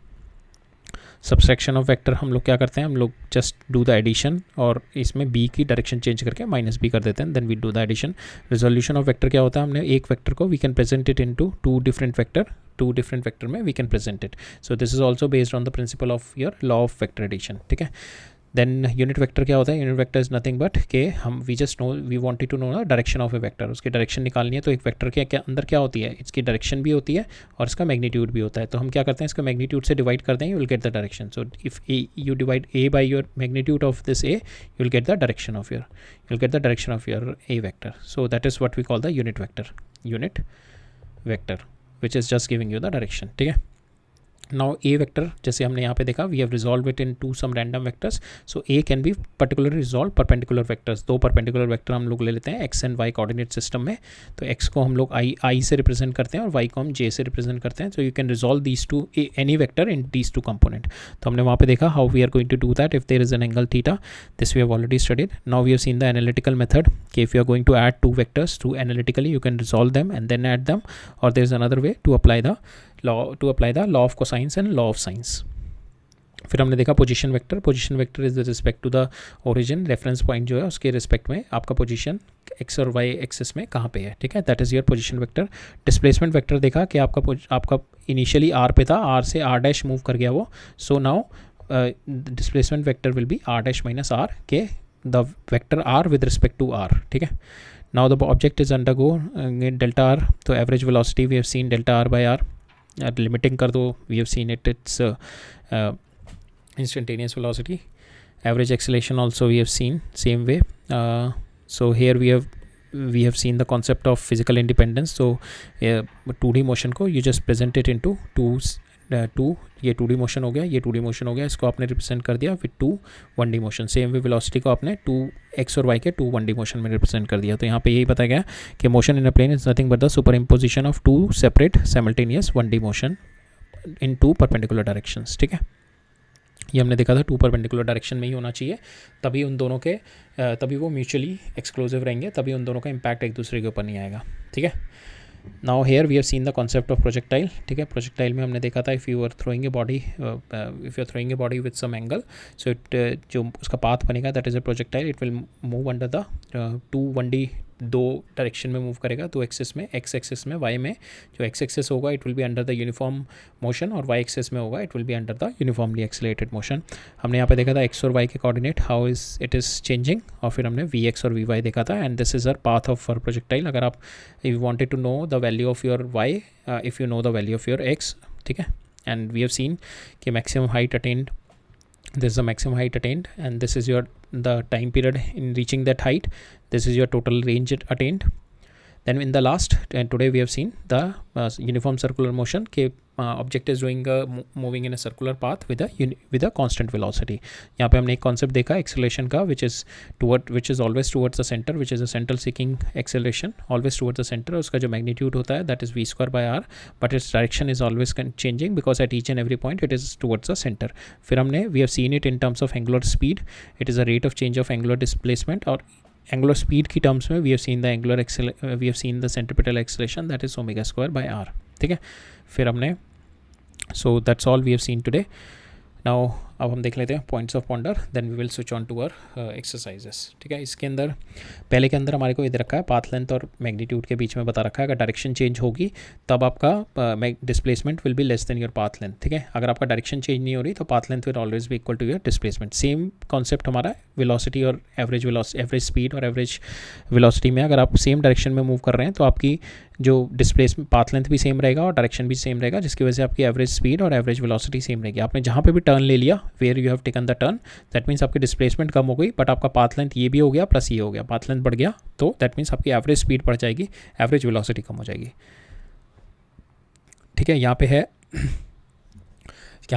Speaker 1: Subtraction of vector हम लोग क्या करते हैं? हम लोग जस्ट डू द एडिशन, और इसमें बी की डायरेक्शन चेंज करके -b कर देते हैं, then we do the addition. Resolution of vector क्या होता है? हमने एक वेक्टर को we can present it into two different vector में we can present it. So this is also based on the principle of your law of vector addition, ठीक है। Then unit vector क्या होता है? Unit vector is nothing but के हम we just know, we wanted to know the direction of a vector. उसकी direction निकालनी है, तो एक वेक्टर के अंदर क्या होती है? इसकी डायरेक्शन भी होती है और इसका मैग्नीट्यूड भी होता है। तो हम क्या करते हैं? इसका मैग्नीट्यूड से डिवाइड कर देंगे, you will get the direction. So if you divide a by your magnitude of this a, you will get the direction of your a vector. So that is what we call the unit vector which is just giving you the direction, ठीक है। Now ए vector जैसे हमने यहाँ पे देखा, we have resolve it into some random vectors. So a can be particularly resolve perpendicular vectors. दो perpendicular vector हम लोग ले लेते हैं x and y coordinate system में। तो एक्स को हम लोग आई से रिप्रेजेंट करते हैं और वाई को हम जे से रिप्रेजेंट करते हैं। So you can resolve these two any vector in these two component. तो हमने वहाँ पे देखा how we are going to do that if there is an angle theta. This we have already studied. Now we have seen the analytical method कि if you are going to add two vectors to analytically, you can resolve them and then add them, or there is another way to apply the law of cosines and law of sines. फिर हमने देखा position vector is respect to the origin, reference point जो है उसके respect में आपका position x और y axis में कहाँ पे है, ठीक है, that is your position vector. Displacement vector देखा कि आपका इनिशियली आर पे था, आर से आर डैश मूव कर गया वो। So now displacement vector will be r dash minus r के the vector r with respect to r, ठीक है। Now the object is undergo delta r, तो average velocity we have seen delta r by r. Limiting कर दो, we have seen it's instantaneous velocity. Average acceleration also we have seen same way. So here we have seen the concept of physical independence. So 2D motion को you just present it into two, ये 2D motion हो गया, ये 2D motion हो गया, इसको आपने represent कर दिया with 2 1D motion. Same way velocity को आपने 2 एक्स और वाई के 2 1D मोशन में रिप्रेजेंट कर दिया। तो यहाँ पे यही बताया गया कि motion in a plane is nothing but the superimposition of 2 separate simultaneous 1D motion in 2 perpendicular directions, ठीक है। ये हमने देखा था 2 परपेंडिकुलर डायरेक्शन में ही होना चाहिए, तभी उन दोनों के तभी वो म्यूचुअली एक्सक्लूसिव रहेंगे, तभी उन दोनों का इम्पैक्ट एक दूसरे के ऊपर नहीं आएगा, ठीक है। Now here we have seen the concept of projectile, ठीक है। प्रोजेक्टाइल में हमने देखा था if you are throwing a body with some angle, so it जो उसका पाथ बनेगा that is a projectile, it will move under the 2 1D, 2 direction में मूव करेगा, 2 एक्सिस में, एक्स एक्सिस में, वाई में। जो एक्स एक्सिस होगा it will be under the uniform motion, और वाई एक्सिस में होगा it will be under the uniformly accelerated motion. हमने यहाँ पे देखा था एक्स और वाई के coordinate how it is changing, और फिर हमने वी एक्स और वी वाई देखा था, and this is uh path of for projectile. अगर आप you wanted to know the value of your Y, if you know the value of your x, ठीक है। एंड वी हैव सीन कि maximum height attend, this is the maximum height attained, and this is your the time period in reaching that height. This is your total range attained. Then in the last, and today we have seen the uniform circular motion के object is doing moving in a circular path with a constant velocity. यहाँ पे हमने एक concept देखा acceleration का, which is always towards the center, which is a central seeking acceleration, always towards the center. उसका जो magnitude होता है that is v square by r, but its direction is always changing because at each and every point it is towards the center. फिर हमने we have seen it in terms of angular speed. It is a rate of change of angular displacement, और angular speed की terms में we have seen the centripetal acceleration that is omega square by r. ठीक है, फिर हमने so that's all we have seen today. Now अब हम देख लेते हैं points of ponder, then we will switch on to our exercises. ठीक है, इसके अंदर पहले के अंदर हमारे को इधर रखा है पाथ लेंथ और मैग्नीट्यूड के बीच में बता रखा है अगर डायरेक्शन चेंज होगी तब आपका displacement will be less then your path length. ठीक है, अगर आपका डायरेक्शन चेंज नहीं हो रही तो path length will always be equal to your displacement. Same concept हमारा वेलोसिटी और एवरेज स्पीड और एवरेज वेलोसिटी में अगर आप सेम डायरेक्शन में मूव कर रहे हैं तो आपकी जो डिस्प्लेसमेंट पाथ लेंथ भी सेम रहेगा और डायरेक्शन भी सेम रहेगा, जिसकी वजह से आपकी एवरेज स्पीड और एवरेज वेलोसिटी सेम रहेगी. आपने जहाँ पे भी टर्न ले लिया, where you have taken the turn, that means आपकी डिस्प्लेसमेंट कम हो गई बट आपका पाथ लेंथ ये भी हो गया प्लस ये हो गया, पाथ लेंथ बढ़ गया तो दैट मीन्स आपकी एवरेज स्पीड बढ़ जाएगी, एवरेज वेलोसिटी कम हो जाएगी. ठीक है, यहाँ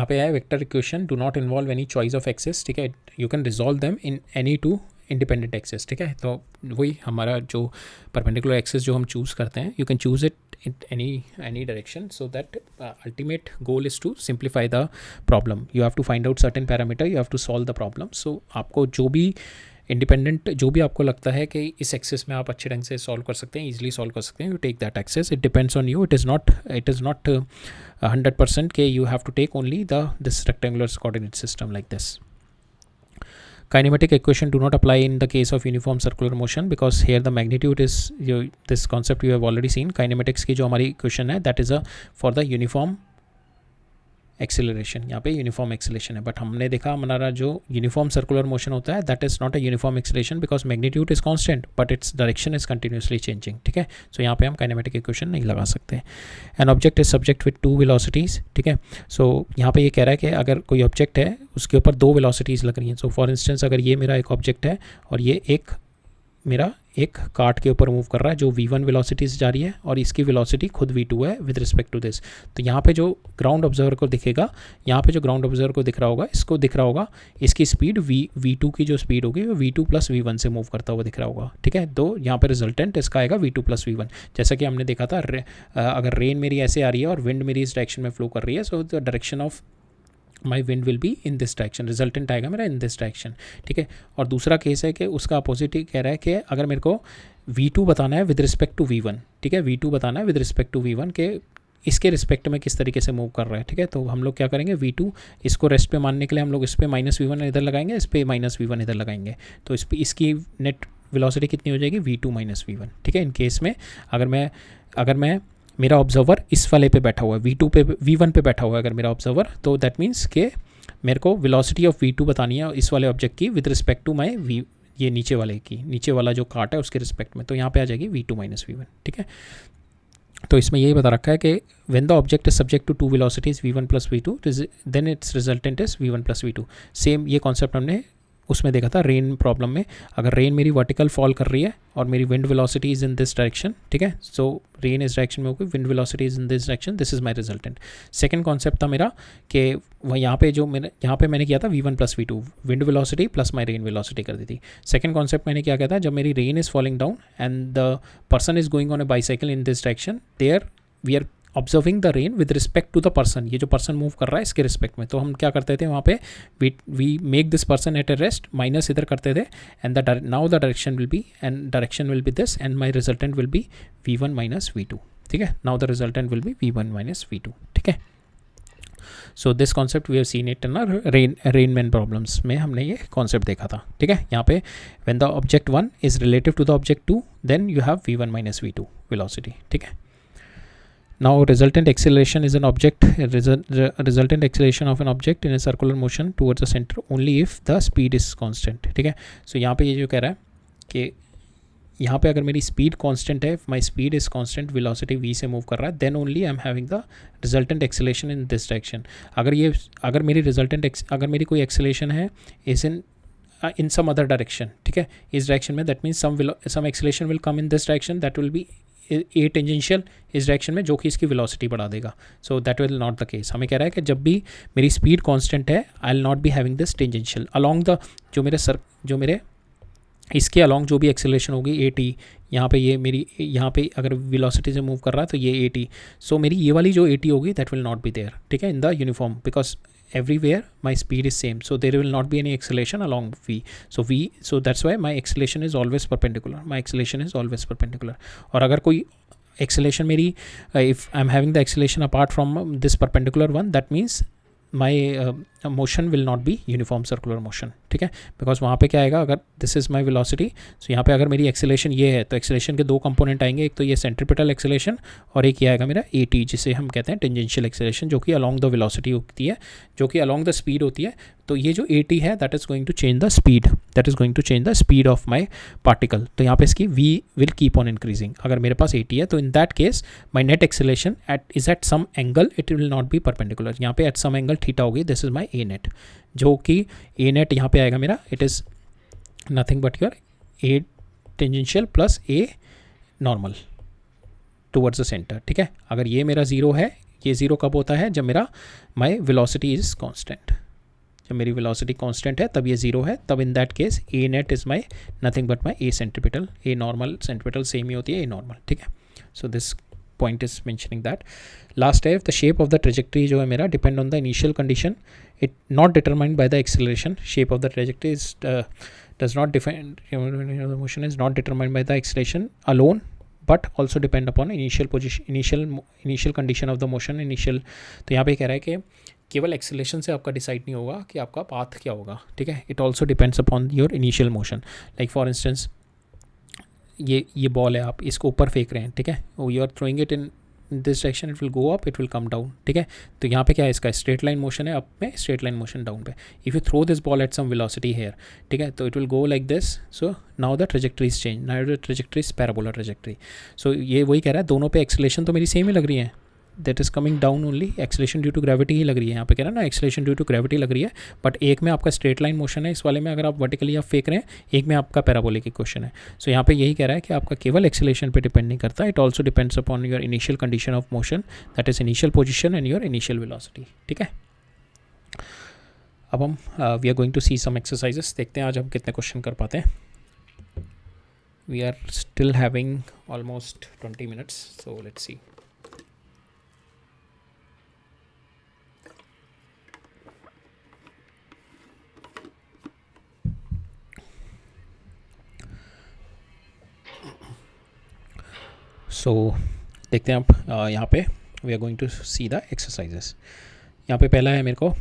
Speaker 1: पे है vector equation do not involve any choice of axes. ठीक है, you can resolve them in any two independent axes. ठीक है, तो वही हमारा जो परपेंडिकुलर एक्सेस जो हम चूज़ करते हैं, you can choose it in any direction, so that ultimate goal is to simplify the problem. You have to find out certain parameter, you have to solve the problem. So आपको जो भी independent जो भी आपको लगता है कि इस एक्सेस में आप अच्छे ढंग से सॉल्व कर सकते हैं, ईजिली सॉल्व कर सकते हैं, you take that axes. It depends on you, it is not 100% के you have to take only this rectangular coordinate system like this. Kinematic equation do not apply in the case of uniform circular motion because here the magnitude is this concept you have already seen. Kinematics की जो हमारी equation है that is for the uniform acceleration. यहाँ पे uniform acceleration है, but हमने देखा हमारा जो यूनिफॉर्म सर्कुलर मोशन होता है that is not a uniform acceleration because magnitude is constant but its direction is continuously changing. ठीक है, सो यहाँ पे हम काइनेमेटिक इक्वेशन नहीं लगा सकते. N object is subject with 2 velocities. ठीक है, सो यहाँ पे ये कह रहा है कि अगर कोई ऑब्जेक्ट है उसके ऊपर 2 वेलोसिटीज़ लग रही हैं. सो फॉर इंस्टेंस अगर ये मेरा एक ऑब्जेक्ट है और ये मेरा एक कार्ट के ऊपर मूव कर रहा है जो v1 वेलोसिटी से जा रही है और इसकी वेलोसिटी खुद v2 है विद रिस्पेक्ट टू दिस. तो यहाँ पे जो ग्राउंड ऑब्जर्वर को दिखेगा, यहाँ पे जो ग्राउंड ऑब्जर्वर को दिख रहा होगा, इसको दिख रहा होगा इसकी स्पीड v2 की जो स्पीड होगी वो v2 प्लस v1 से मूव करता हुआ दिख रहा होगा. ठीक है, तो यहाँ पे रिजल्टेंट इसका आएगा v2 प्लस v1. जैसा कि हमने देखा था अगर रेन मेरी ऐसे आ रही है और विंड मेरी इस डायरेक्शन में फ्लो कर रही है, so the direction of my wind will be in this direction, resultant आएगा मेरा इन दिस डायरेक्शन. ठीक है, और दूसरा केस है कि उसका अपोजिट ही कह रहा है कि अगर मेरे को v2 बताना है विद रिस्पेक्ट टू v1. ठीक है, v2 बताना है विद रिस्पेक्ट टू v1 के इसके रिस्पेक्ट में किस तरीके से मूव कर रहा है. ठीक है, तो हम लोग क्या करेंगे, v2 इसको रेस्ट पे मानने के लिए हम लोग इस पर -v1 इधर लगाएंगे, इस पर -v1 इधर लगाएंगे, तो इस पर इसकी नेट वेलोसिटी कितनी हो जाएगी, v2 - v1. ठीक है, इन केस में अगर मैं मेरा ऑब्जर्वर इस वाले पे बैठा हुआ है, v1 पे बैठा हुआ है अगर मेरा ऑब्जर्वर, तो दैट मीन्स के मेरे को वेलोसिटी ऑफ v2 बतानी है इस वाले ऑब्जेक्ट की विद रिस्पेक्ट टू माई ये नीचे वाला जो कार्ट है उसके रिस्पेक्ट में, तो यहाँ पे आ जाएगी v2 - v1. ठीक है, तो इसमें यही बता रखा है कि when the object is subject to 2 velocities v1 plus v2 then its resultant is v1 plus v2. Same ये कॉन्सेप्ट हमने उसमें देखा था रेन प्रॉब्लम में. अगर रेन मेरी वर्टिकल फॉल कर रही है और मेरी wind velocity is in this direction, ठीक है, सो रेन इस डायरेक्शन में होगी, wind velocity is in this direction, this is my resultant. Second concept था मेरा कि वह यहाँ पे मैंने किया था v1 plus v2, wind velocity plus my rain velocity कर दी थी. सेकंड कॉन्सेप्ट मैंने क्या किया था, जब मेरी rain is falling down and the person is going on a bicycle in this direction, there we are observing the rain with respect to the person. ये जो पर्सन मूव कर रहा है इसके रिस्पेक्ट में, तो हम क्या करते थे वहाँ पे we make this person at a rest, minus इधर करते थे and now the direction will be this and my resultant will be v1 - v2. ठीक है, now the resultant will be v1 - v2. ठीक है, so this concept we have seen it in rain man problems में हमने ये concept देखा था. ठीक है, यहाँ पे when the object 1 is relative to the object 2 then you have v1 - v2 velocity. ठीक है, now resultant acceleration is an object resultant acceleration of an object in a circular motion towards the center only if the speed is constant. ठीक है, सो यहाँ पे ये जो कह रहा है कि यहाँ पे अगर मेरी स्पीड कांस्टेंट है, my speed is constant, velocity v से मूव कर रहा है, then only I am having the resultant acceleration in this direction. अगर मेरी कोई एक्सेलरेशन है is in in some other direction, ठीक है, इस डायरेक्शन में, that means some acceleration will come in this direction, that will be a tangential इस direction में, जो कि इसकी वेलोसिटी बढ़ा देगा. So that will not the case. हमें कह रहा है कि जब भी मेरी स्पीड कांस्टेंट है, I will not B having this tangential along the, जो मेरे इसके अलॉन्ग जो भी एक्सेलरेशन होगी ए टी, यहाँ पे ये मेरी, यहाँ पे अगर वेलोसिटी से मूव कर रहा है तो ये ए टी, सो मेरी ये वाली जो ए टी होगी that will not be there, ठीक है, in the uniform, because everywhere my speed is same, so there will not be any acceleration along so that's why my acceleration is always perpendicular. और अगर कोई acceleration मेरी, if I'm having the acceleration apart from this perpendicular one, that means my motion will not be uniform circular motion, ठीक है, because वहाँ पे क्या आएगा, अगर दिस इज़ माई वेलोसिटी, सो यहाँ पे अगर मेरी एक्सेलेरेशन ये है, तो एक्सेलेरेशन के दो कंपोनेंट आएंगे, एक तो ये सेंट्रीपिटल एक्सेलेरेशन और एक ये आएगा मेरा ए टी, जिसे हम कहते हैं टेंजेंशियल एक्सेलेरेशन, जो कि अलॉन्ग द वेलोसिटी होती है, जो कि अलॉन्ग द स्पीड होती है. तो ये जो ए टी है that is going to change the speed of my particle. तो यहाँ पे इसकी v will keep on increasing. अगर मेरे पास ए टी है तो in that case my net acceleration is at some angle, it will not be perpendicular. यहाँ पे एट सम एंगल थीटा होगी, this is my a net, जो कि ए नेट यहाँ पे आएगा मेरा, it is nothing but your A tangential plus a normal towards the centre, ठीक है. अगर ये मेरा ज़ीरो है, ये ज़ीरो कब होता है, जब मेरा माई वेलोसिटी इज़ कांस्टेंट, जब मेरी वेलोसिटी कांस्टेंट है तब ये ज़ीरो है, तब in that case a net is my nothing but my a centripetal, a normal centripetal same ही होती है ए नॉर्मल, ठीक है. So this point is mentioning that. Last है, the shape of the trajectory जो है मेरा depend on the initial condition, it not determined by the acceleration. Shape of the trajectory is does not define, the motion is not determined by the acceleration alone, but also depend upon initial position, initial condition of the motion, initial. तो यहाँ पे कह रहा है कि केवल acceleration से आपका डिसाइड नहीं होगा कि आपका पाथ क्या होगा, ठीक है. It also depends upon your initial motion. Like for instance ये बॉल है, आप इसको ऊपर फेंक रहे हैं, ठीक है, you are throwing it in this direction, it will go up, it will come down, ठीक है. तो यहाँ पे क्या है, इसका स्ट्रेट लाइन मोशन है अप में, स्ट्रेट लाइन मोशन डाउन पे. If you throw this ball at some velocity here, ठीक है, तो it will go like this. So now the trajectory is change, now the trajectory is parabola trajectory. So ये वही कह रहा है, दोनों पे एक्सेलेरेशन तो मेरी सेम ही लग रही है, that is coming down only, acceleration due to gravity ही लग रही है. यहाँ पे कह रहा है ना, एक्सेलेरेशन ड्यू टू ग्रेविटी लग रही है, बट एक में आपका स्ट्रेट लाइन मोशन है, इस वाले में अगर आप वर्टिकली आप फेंक रहे हैं, एक में आपका पैराबोलिक इक्वेशन है. सो यहाँ पे यही कह रहा है कि आपका केवल एक्सेलेरेशन पे डिपेंड नहीं करता, it also depends upon your initial condition of motion, that is initial position and your initial velocity, ठीक है. अब हम we are going to see some exercises, देखते हैं आज हम कितने क्वेश्चन कर पाते हैं. We are still having almost 20 minutes, so let's see. So देखते हैं आप यहाँ पे we are going to see the exercises. यहाँ पे पहला है मेरे को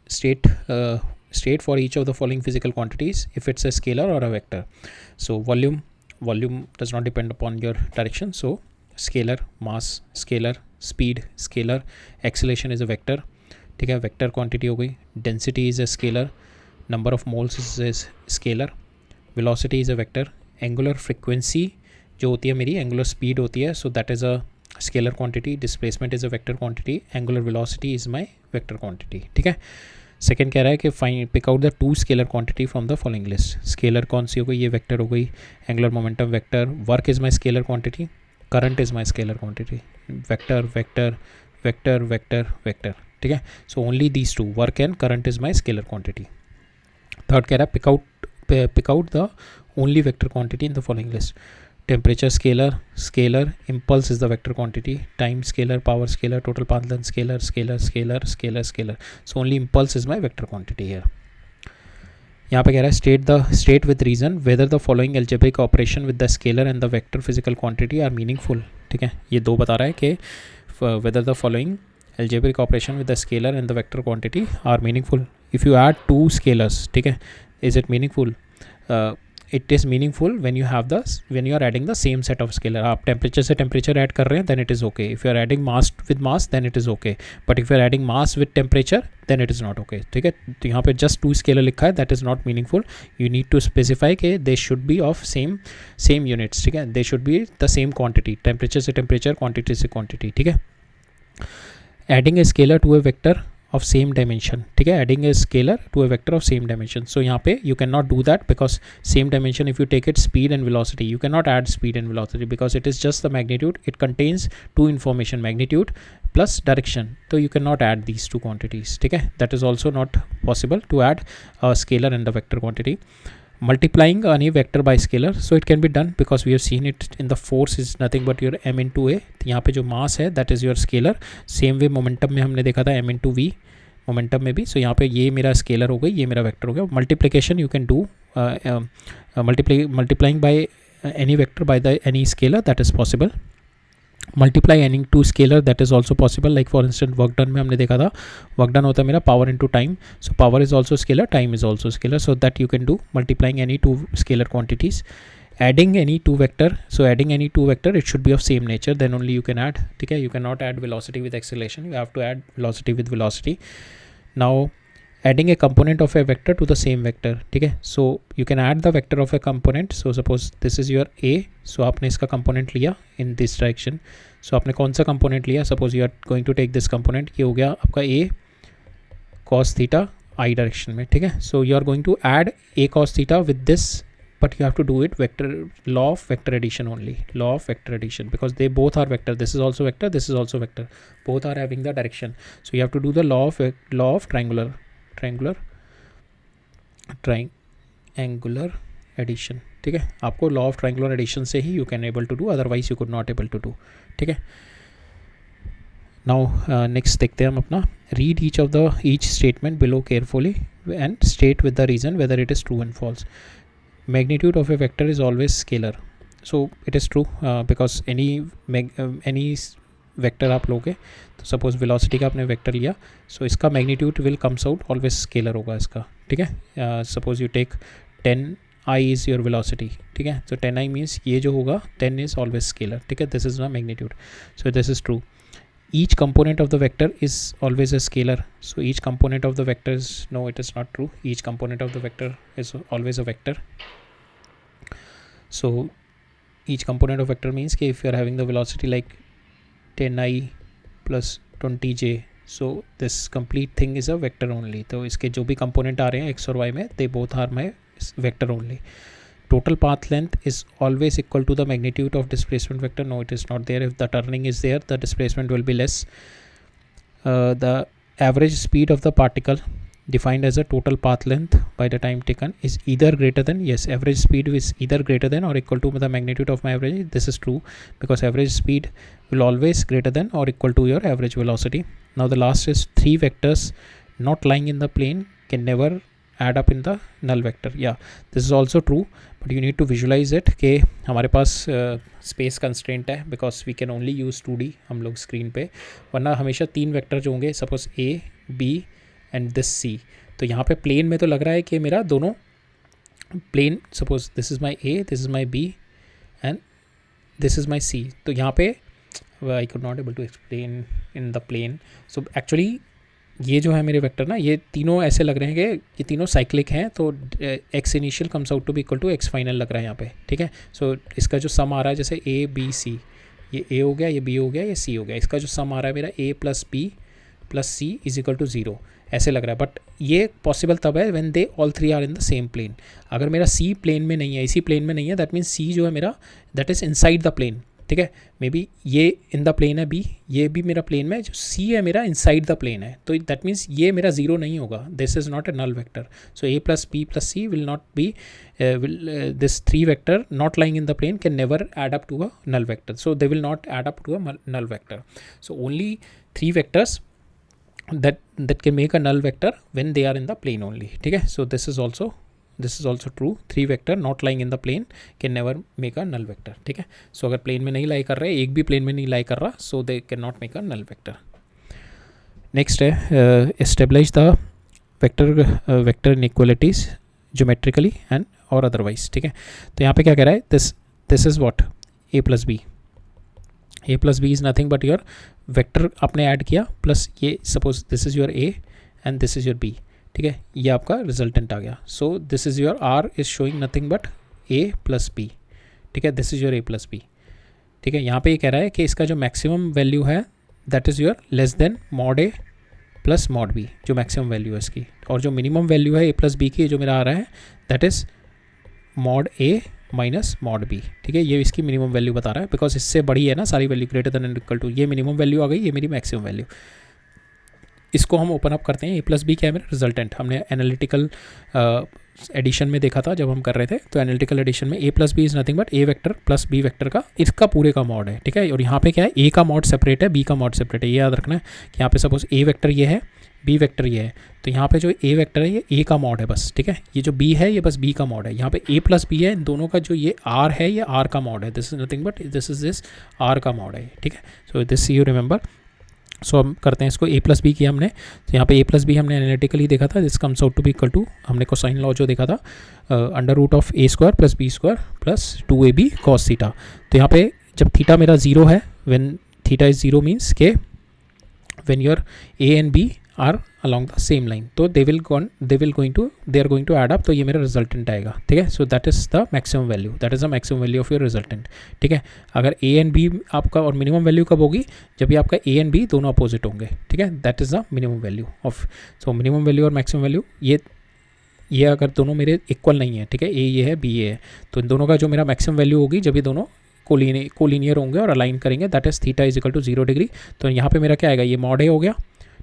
Speaker 1: state for each of the following physical quantities if it's a scalar or a vector. So volume does not depend upon your direction, so scalar, mass scalar, speed scalar, acceleration is a vector, ठीक है, vector quantity हो गई. Density is a scalar, number of moles is scalar, velocity is a vector, angular frequency जो होती है मेरी, angular speed होती है, so that is a scalar quantity, displacement is a vector quantity, angular velocity is my vector quantity, ठीक है. Second कह रहा है कि find pick out the two scalar quantity from the following list. Scalar कौन सी हो गई, ये वेक्टर हो गई, angular momentum vector, work is my scalar quantity, current is my scalar quantity, vector vector vector vector vector, ठीक है. So only these two, work and current is my scalar quantity. Third कह रहा है pick out the only vector quantity in the following list. Temperature scalar, impulse is the vector quantity, time scalar, power scalar, total path length scalar. So only impulse is my vector quantity here. यहाँ पे कह रहा है state with reason whether the following algebraic operation with the scalar and the vector physical quantity are meaningful, ठीक है. ये दो बता रहा है कि whether the following algebraic operation with the scalar and the vector quantity are meaningful. If you add two scalars, ठीक है, is it meaningful? It is meaningful when you are adding the same set of scalar. आप temperature से temperature add कर रहे हैं then it is okay. If you are adding mass with mass then it is okay. But if you are adding mass with temperature then it is not okay, ठीक है. तो यहाँ पे just two scalar लिखा है, that is not meaningful. You need to specify कि they should be of same units, ठीक है. They should be the same quantity, temperature से टेम्परेचर, quantity से quantity, ठीक है. Adding a scalar to a vector of same dimension, ठीक है, adding a scalar to a vector of same dimension. So यहाँ पे you can not do that because same dimension, if you take it speed and velocity, you can not add speed and velocity because it is just the magnitude. It contains two information, magnitude plus direction. तो you can not add these two quantities, ठीक है. That is also not possible to add a scalar and the vector quantity. Multiplying any vector by scalar, so it can be done because we have seen it in the force is nothing but your m into a. तो यहाँ पे जो mass है that is your scalar. Same way momentum में हमने देखा था m into v, momentum में भी. so यहाँ पे ये मेरा scalar हो गई, ये मेरा vector हो गया. Multiplication you can do multiplying by any vector by the any scalar, that is possible. Multiply any two scalar, that is also possible. Like for instance work done में हमने देखा था, work done होता है मेरा power into time, so power is also scalar, time is also scalar, so that you can do multiplying any two scalar quantities. Adding any two vector, so adding any two vector, it should be of same nature, then only you can add, ठीक है. You cannot add velocity with acceleration, you have to add velocity with velocity. Now adding a component of a vector to the same vector, ठीक है. so you can add the vector of a component. so suppose this is your a, so आपने इसका component लिया in this direction. so आपने कौन सा component लिया, suppose you are going to take this component, ये हो गया आपका a cos theta I direction में, ठीक है. so you are going to add a cos theta with this, but you have to do it vector, law of vector addition only, law of vector addition, because they both are vector. This is also vector, this is also vector, both are having the direction. so you have to do the law of triangular addition, ठीक है. आपको law of triangular addition से ही you can able to do, otherwise you could not able to do, ठीक है. Now next देखते हैं हम अपना. Read each statement below carefully and state with the reason whether it is true and false. Magnitude of a vector is always scalar, so it is true because any vector आप लोगे, तो suppose velocity का आपने vector लिया, so इसका magnitude will comes out always scalar होगा इसका, ठीक है. Suppose you take 10i is your velocity, ठीक है. तो 10i मीन्स ये जो होगा 10 इज़ ऑलवेज स्केलर, ठीक है. This is my magnitude, so this is true. Each component of the vector is always a scalar, so each component of the vector is, no it is not true. Each component of the vector is always a vector. So each component of vector means कि if you are having the velocity like 10i plus 20j, so this complete thing is a vector only. तो इसके जो भी component आ रहे हैं x और y में, they both are my vector only. Total path length is always equal to the magnitude of displacement vector. No, it is not there. If the turning is there, the displacement will be less. The average speed of the particle defined as a total path length by the time taken is either greater than, yes, average speed is either greater than or equal to the magnitude of my average. This is true because average speed will always greater than or equal to your average velocity. Now the last is three vectors not lying in the plane can never add up in the null vector. Yeah, this is also true, but you need to visualize it कि हमारे पास space constraint है because we can only use 2D हम लोग screen पे, वरना हमेशा तीन vector जो होंगे, suppose A, B and this C. तो यहाँ पे प्लेन में तो लग रहा है कि मेरा दोनों plane, suppose this is my A, this is my B and this is my C. तो यहाँ पे I could not able to explain in the plane. So actually ये जो है मेरे वेक्टर ना, ये तीनों ऐसे लग रहे हैं कि ये तीनों साइक्लिक हैं, तो x initial comes out to be equal to x final लग रहा है यहाँ पे, ठीक है. सो इसका जो सम आ रहा है जैसे A B C, ये A हो गया, ये B हो गया, ये C हो गया, इसका जो सम आ रहा है मेरा A plus B plus C is equal to 0 ऐसे लग रहा है. बट ये पॉसिबल तब है when they all three are in the same plane. अगर मेरा C प्लेन में नहीं है, इसी प्लेन में नहीं है, दैट मीन्स C जो है मेरा that is inside the plane, ठीक है. मे बी ये इन द प्लेन है B, ये भी मेरा प्लेन में, जो C है मेरा इनसाइड द प्लेन है, तो दैट मीन्स ये मेरा जीरो नहीं होगा. This is not a null vector. So A plus B plus C will not be this three vector not lying in the plane can never add up to a null vector, so they will not add up to a null vector. So only three vectors that can make a null vector when they are in the plane only, ठीक है. So this is also true. Three vector not lying in the plane can never make a null vector, ठीक है. So अगर plane में नहीं लाई कर रहे, एक भी plane में नहीं लाई कर रहा, so they cannot make a null vector. Next है establish the vector inequalities geometrically and or otherwise, ठीक है. तो यहाँ पे क्या कह रहा है, this is what A plus B. A plus B is nothing but your vector आपने ऐड किया प्लस ये, suppose this is your A and this is your B, ठीक है. ये आपका रिजल्टेंट आ गया. सो this is your R is showing nothing but A plus B, ठीक है. This is your A plus B, ठीक है. यहाँ पे ये कह रहा है कि इसका जो मैक्सिमम वैल्यू है that is your less than mod A plus mod B, जो मैक्सिमम वैल्यू है इसकी, और जो मिनिमम वैल्यू है ए प्लस बी की जो मेरा आ रहा है that is mod A minus mod B, ठीक है। ये इसकी मिनिमम वैल्यू बता रहा है, बिकॉज इससे बड़ी है ना सारी value greater than and equal to, ये मिनिमम वैल्यू आ गई, ये मेरी मैक्सिमम वैल्यू। इसको हम ओपन अप करते हैं। ए प्लस बी क्या है मेरा रिजल्टेंट, हमने एनालिटिकल एडिशन में देखा था जब हम कर रहे थे, तो एनालिटिकल एडिशन में a plus b is nothing but a vector plus b vector का इसका पूरे का मॉड है, ठीक है। और यहाँ पे क्या है, ए का मॉड सेपरेट है, बी का मॉड सेपरेट है, ये याद रखना है कि यहाँ पे सपोज ए वेक्टर ये है, बी वेक्टर ये है, तो यहाँ पे जो ए वेक्टर है ये ए का मॉड है बस, ठीक है। ये जो बी है ये बस बी का मॉड है। यहाँ पे ए प्लस बी है, इन दोनों का जो ये आर है ये आर का मॉड है, this is nothing but this is this r का मॉड है, ठीक है। So this you remember. सो हम करते हैं इसको, ए प्लस बी किया हमने, तो यहाँ पे ए प्लस बी हमने एनालिटिकली देखा था, this comes out to be equal to, हमने कोसाइन लॉ जो देखा था, under root of a square plus B square plus 2ab cos theta. तो यहाँ पे जब थीटा मेरा जीरो है, when theta is zero means के when your a and B are along the same line, तो they are going to add up, तो ये मेरा रिजल्टेंट आएगा, ठीक है। So that is the maximum value, that is the maximum value of your resultant, ठीक है। अगर ए एंड बी आपका, और मिनिमम वैल्यू कब होगी, जब भी आपका ए एंड बी दोनों अपोजिट होंगे, ठीक है। That is the minimum value of, so minimum value और मैक्सिमम वैल्यू ये अगर दोनों मेरे इक्वल नहीं है, ठीक है, ए ये है बी ये है, तो इन दोनों का जो मेरा मैक्सिमम वैल्यू होगी जब ये दोनों कोलिनियर होंगे और अलाइन करेंगे, that is theta is equal to 0 degree. तो यहाँ पे मेरा क्या आएगा, ये मॉड ए हो गया,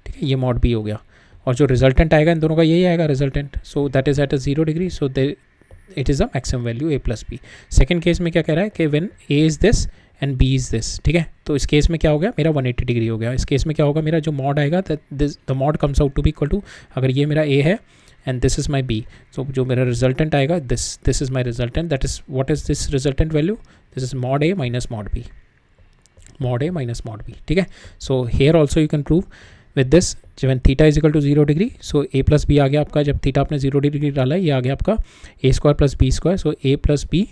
Speaker 1: ठीक है, ये मॉड बी हो गया, और जो रिजल्टेंट आएगा इन दोनों का यही आएगा resultant, so that is at 0 degree, so it is a maximum value A plus B. Second case में क्या कह रहा है कि when A is this and B is this, ठीक है। तो इस केस में क्या हो गया, मेरा 180 डिग्री हो गया। इस केस में क्या होगा, मेरा जो मॉड आएगा the mod comes out to be equal to, अगर ये मेरा ए है and this is my b, so जो मेरा रिजल्टेंट आएगा this is my resultant, that is what is this resultant value, this is mod A minus mod b, mod A minus mod B, ठीक है। So here also you can prove with this, when theta is equal to 0 degree, so a plus B आ गया आपका, जब theta आपने 0 degree डाला है, ये आ गया आपका ए square plus B square, so a plus B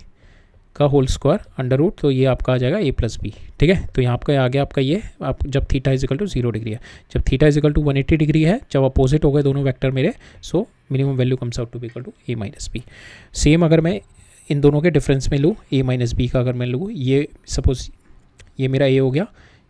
Speaker 1: का होल स्क्वायर अंडर रूट, तो ये आपका आ जाएगा ए प्लस बी, ठीक है। तो यहाँ आपका आ गया आपका ये, आप जब theta is equal to 0 degree है, जब theta is equal to 180 degree है, जब अपोजिट हो गए दोनों वेक्टर मेरे, so minimum value comes out to be equal to A minus B. Same अगर मैं इन दोनों के डिफरेंस में लूँ, ए माइनस बी का अगर मैं लूँ, ये सपोज ये मेरा ए हो गया,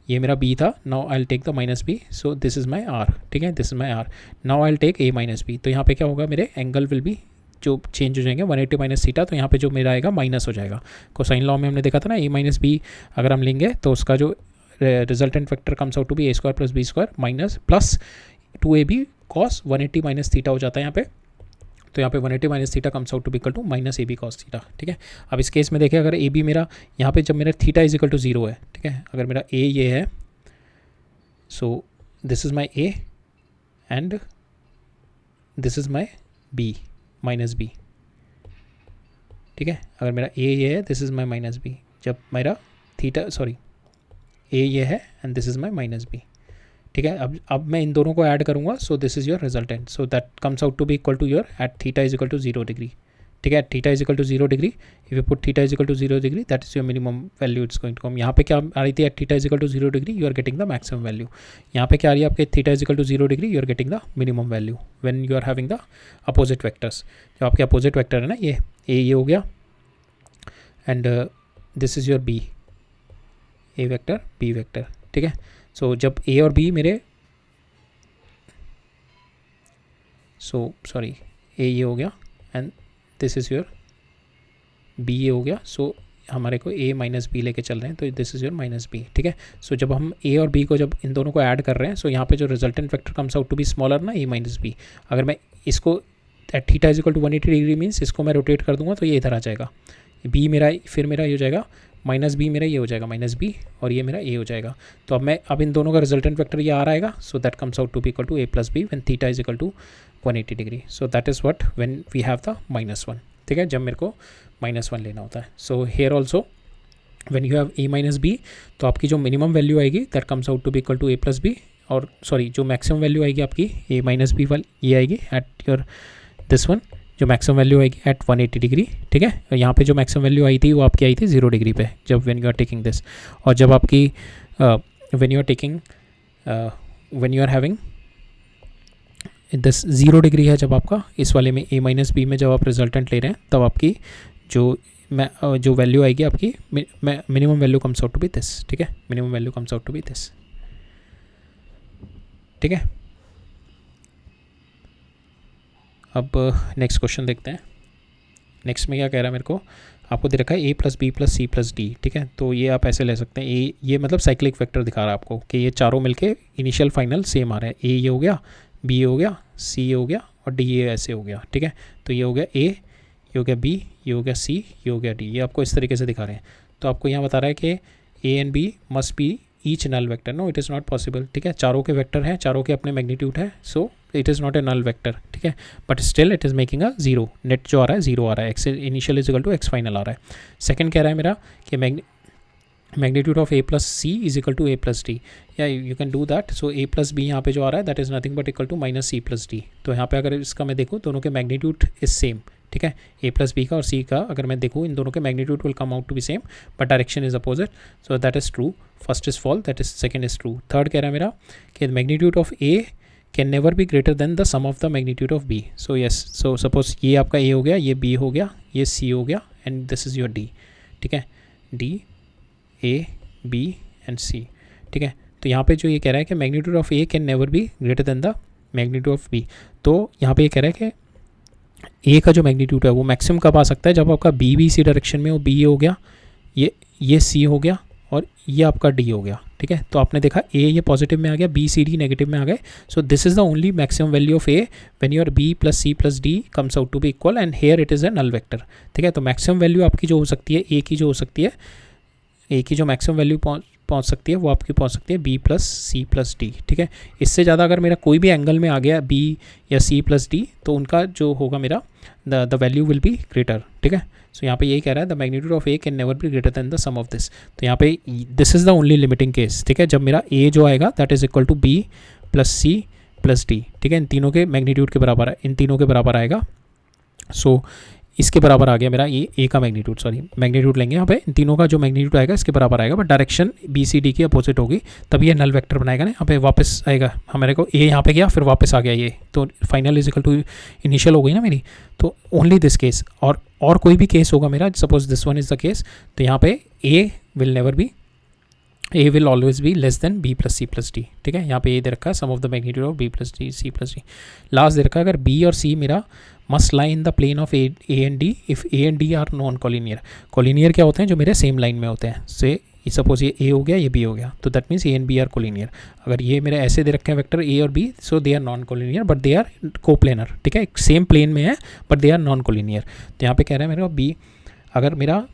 Speaker 1: ये मेरा बी था, now I will take the minus B, so this is my are, ठीक है, this is my R, now I will take A minus B. तो यहाँ पे क्या होगा, मेरे एंगल विल बी जो चेंज हो जाएंगे 180 माइनस थीटा, तो यहाँ पे जो मेरा आएगा माइनस हो जाएगा। कोसाइन लॉ में हमने देखा था ना, ए माइनस बी अगर हम लेंगे तो उसका जो resultant vector comes out to be A square plus B square minus plus 2ab cos 180 minus theta हो जाता है यहाँ पे। तो यहाँ पे 180 minus theta comes out to equal to minus A B cos theta, ठीक है। अब इस केस में देखें, अगर ए बी मेरा यहाँ पे जब मेरा थीटा इज इक्वल टू 0 है, ठीक है, अगर मेरा ए ये है, so this is my A and this is my B minus B, ठीक है। अगर मेरा ए ये है, this is my minus B, जब मेरा थीटा ए ये है and this is my minus B, ठीक है। अब मैं इन दोनों को ऐड करूँगा, so this is your resultant, so that comes out to be equal to your at theta is equal to 0 degree, ठीक है। Theta is equal to 0 degree, if you put theta is equal to 0 degree, that is your minimum value it's going to come. यहाँ पे क्या आ रही थी, at theta is equal to 0 degree you are getting the maximum value. यहाँ पे क्या आ रही है आपके, theta is equal to 0 degree you are getting the minimum value when you are having the opposite vectors. जो आपके अपोजिट वेक्टर है ना, ये हो गया and this is your B, A vector B vector, ठीक है। सो जब ए और बी मेरे, सॉरी ए ये हो गया and this is your B ये हो गया, सो हमारे को ए माइनस बी लेके चल रहे हैं, तो this is your minus B, ठीक है। सो जब हम ए और बी को जब इन दोनों को ऐड कर रहे हैं, सो यहाँ पे जो resultant vector comes out to be smaller ना, ए माइनस बी। अगर मैं इसको at theta is equal to 180 degree means इसको मैं रोटेट कर दूंगा, तो ये इधर आ जाएगा, बी मेरा फिर मेरा ये हो जाएगा माइनस बी, मेरा ये हो जाएगा माइनस बी, और ये मेरा ए हो जाएगा। तो अब इन दोनों का रिजल्टेंट वेक्टर ये आ रहेगा, so that comes out to be equal to A plus B when theta is equal to 180 degree, so that is what when we have the -1, ठीक है, जब मेरे को -1 लेना होता है। So here also when you have A minus B, तो आपकी जो मिनिमम वैल्यू आएगी that comes out to be equal to A plus B, और सॉरी जो मैक्सिमम वैल्यू आएगी आपकी ए माइनस बी वाली, ये आएगी एट योर दिस वन, जो मैक्सिमम वैल्यू आएगी एट 180 डिग्री, ठीक है। यहाँ पे जो मैक्सिमम वैल्यू आई थी वो आपकी आई थी 0 डिग्री पे, जब when you are taking this, और जब आपकी when you are taking when you are having this 0 degree है, जब आपका इस वाले में ए माइनस बी में जब आप रिजल्टेंट ले रहे हैं, तब आपकी जो वैल्यू आएगी आपकी minimum value comes out to be this, ठीक है, minimum value comes out to be this, ठीक है। अब नेक्स्ट क्वेश्चन देखते हैं। नेक्स्ट में क्या कह रहा है मेरे को, आपको दे रखा है a plus B plus C plus D, ठीक है। तो ये आप ऐसे ले सकते हैं, ए ये मतलब साइक्लिक वेक्टर दिखा रहा है आपको कि ये चारों मिलके इनिशियल फाइनल सेम आ रहा है। ए ये हो गया, बी ये हो गया, सी ये हो गया और डी ये ऐसे हो गया, ठीक है। तो ये हो गया ए, ये हो गया बी, ये हो गया सी, ये हो गया डी। ये आपको इस तरीके से दिखा रहे हैं। तो आपको यहाँ बता रहा है कि A and B must be each null vector. No, it is not possible, ठीक है। चारों के वेक्टर हैं, चारों के अपने मैग्नीट्यूड है, so it is not a null vector, ठीक है। But still it is making a zero, net जो आ रहा है जीरो आ रहा है, x initial is equal to x final आ रहा है। सेकंड कह रहा है मेरा कि magnitude of a plus c is equal to A plus d, या you can do that. So a plus b यहाँ पे जो आ रहा है that is nothing but equal to minus C plus D. तो यहाँ पे अगर इसका मैं देखूँ, दोनों के मैग्नीट्यूड इज सेम, ठीक है। ए प्लस बी का और सी का अगर मैं देखूँ, इन दोनों के magnitude will come out to be same but direction is opposite, so that is true. First is false, that is second is true. Third कह रहा है मेरा कि magnitude of A can never be greater than the sum of the magnitude of B. So yes, so suppose ये आपका ए हो गया, ये बी हो गया, ये सी हो गया and this is your D, ठीक है। डी, ए, बी एंड सी, ठीक है। तो यहाँ पे जो ये कह रहा है कि magnitude of A can never be greater than the magnitude of B. तो यहाँ पे ये कह रहा है कि ए का जो मैग्नीट्यूड है वो मैक्सिमम कब आ सकता है, जब आपका बी भी इसी डायरेक्शन में हो। बी हो गया, ये सी हो गया और ये आपका डी हो गया, ठीक है। तो आपने देखा ए ये पॉजिटिव में आ गया, बी सी डी नेगेटिव में आ गए। So this is the only maximum value of A when your B plus C plus D comes out to be equal and here it is a null vector, ठीक है। तो maximum value आपकी जो हो सकती है, ए की जो हो सकती है, ए की जो मैक्सिमम वैल्यू पहुंच सकती है वो आपकी पहुंच सकती है बी प्लस सी प्लस डी, ठीक है। इससे ज़्यादा अगर मेरा कोई भी एंगल में आ गया बी या सी प्लस डी, तो उनका जो होगा मेरा the value will be greater, ठीक है। सो यहाँ पे यही कह रहा है the magnitude of A can never be greater than the sum of this. तो यहाँ पे this is the only limiting case, ठीक है। जब मेरा ए जो आएगा that is equal to B plus C plus D, ठीक है। इन तीनों के मैग्नीट्यूड के बराबर है, इन तीनों के बराबर आएगा। सो इसके बराबर आ गया मेरा ये ए का मैग्नीट्यूड, सॉरी मैग्नीट्यूड लेंगे यहाँ पे, इन तीनों का जो मैग्नीट्यूड आएगा इसके बराबर आएगा, but direction B C D की अपोजिट होगी, तभी ये नल वेक्टर बनाएगा ना। यहाँ पे वापस आएगा हमारे को, ए यहाँ पे गया फिर वापस आ गया ये, तो final is equal to initial हो गई ना मेरी। तो ओनली दिस केस, और कोई भी केस होगा मेरा, suppose this one is the case, तो यहाँ पे a will never be, a will always be less than b plus C plus D, ठीक है। यहाँ पे ए दे रखा है sum of the magnitude of b plus d c plus d. Last दे रखा है अगर बी और सी मेरा must lie in the plane of A and D if A and D are non collinear. Collinear क्या होते हैं, जो मेरे सेम लाइन में होते हैं। से सपोज ये ए हो गया, ये बी हो गया, तो that means A and B are collinear. अगर ये मेरे ऐसे दे रखे हैं वेक्टर ए और B, so they are non collinear but they are coplanar, ठीक है। सेम प्लेन में है but they are non collinear. तो यहाँ पे कह रहे हैं मेरे को बी, अगर मेरा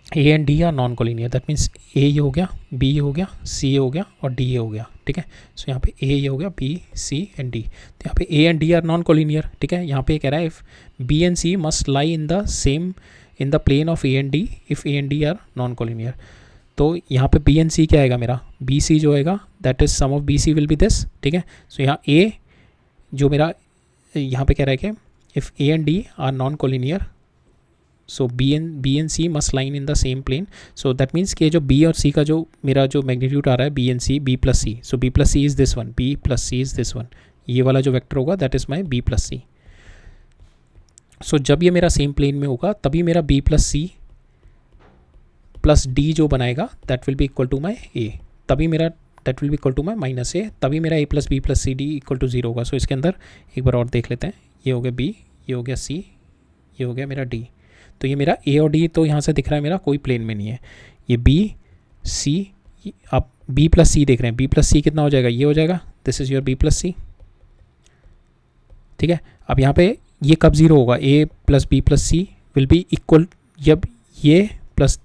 Speaker 1: a and D are non collinear, that means a ये हो गया, बी ये हो गया, सी ये हो गया और डी ये हो गया, ठीक है। सो यहाँ पे ए ये हो गया, बी सी एंड डी, तो यहाँ पे A and D are non collinear, ठीक है। यहाँ पे कह रहा है if B and C must lie in the same in the plane of A and D if A and D are non collinear. तो यहाँ पे बी एंड सी क्या आएगा मेरा, बी सी जो आएगा that is sum of B C will be this, ठीक है। सो यहाँ ए जो मेरा यहाँ पे कह रहा है कि if A and D are non collinear, so B and C must line in the same plane. So that means कि जो बी और सी का जो मेरा जो मैग्नीट्यूड आ रहा है B and c, b plus c, so b plus c is this one, b plus c is this one, ये वाला जो वेक्टर होगा that is my b plus c. So जब ये मेरा सेम प्लेन में होगा तभी मेरा बी प्लस सी प्लस डी जो बनाएगा that will be equal to my a, तभी मेरा that will be equal to my minus a, तभी मेरा ए plus B plus C D equal to zero होगा। सो इसके अंदर एक बार और देख लेते हैं, ये हो गया बी, ये हो गया सी, ये हो गया मेरा डी। तो ये मेरा ए और डी तो यहाँ से दिख रहा है मेरा कोई प्लेन में नहीं है। ये बी सी, आप बी प्लस सी देख रहे हैं, बी प्लस सी कितना हो जाएगा, ये हो जाएगा, this is your B plus c, ठीक है। अब यहाँ पे ये कब जीरो होगा, a plus B plus c will be equal, जब ये plus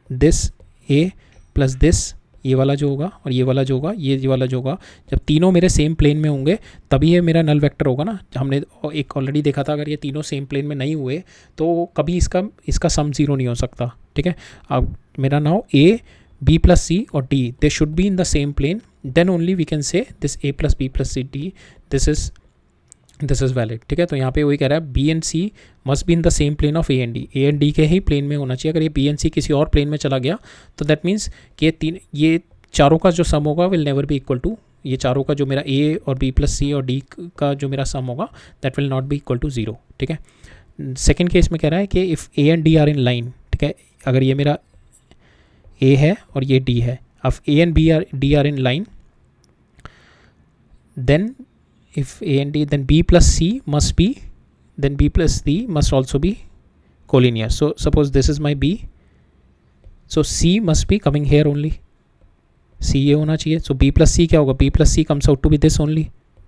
Speaker 1: this A plus this, ये वाला जो होगा और ये वाला जो होगा, ये वाला जो होगा, जब तीनों मेरे सेम प्लेन में होंगे तभी ये मेरा नल वेक्टर होगा ना। हमने एक ऑलरेडी देखा था, अगर ये तीनों सेम प्लेन में नहीं हुए तो कभी इसका सम जीरो नहीं हो सकता, ठीक है। अब मेरा now A B plus C और D they should be in the same plane, then only we can say this A plus B plus C D this is valid, ठीक है। तो यहाँ पे वही कह रहा है B and C must be in the same plane of A and D के ही प्लेन में होना चाहिए। अगर ये बी एंड सी किसी और प्लेन में चला गया तो दैट मीन्स कि ये चारों का जो सम होगा will never be equal to, ये चारों का जो मेरा ए और बी प्लस सी और डी का जो मेरा सम होगा that will not be equal to zero, ठीक है। सेकेंड केस में कह रहा है कि if A and D are in line, ठीक है। अगर ये मेरा ए है और ये डी है, अब A and D are in line, then if A and D, then B plus C must be, then B plus D must also be collinear. So suppose this is my B, so C must be coming here only, C ये होना चाहिए. So B plus C क्या होगा, B plus C comes out to be this only.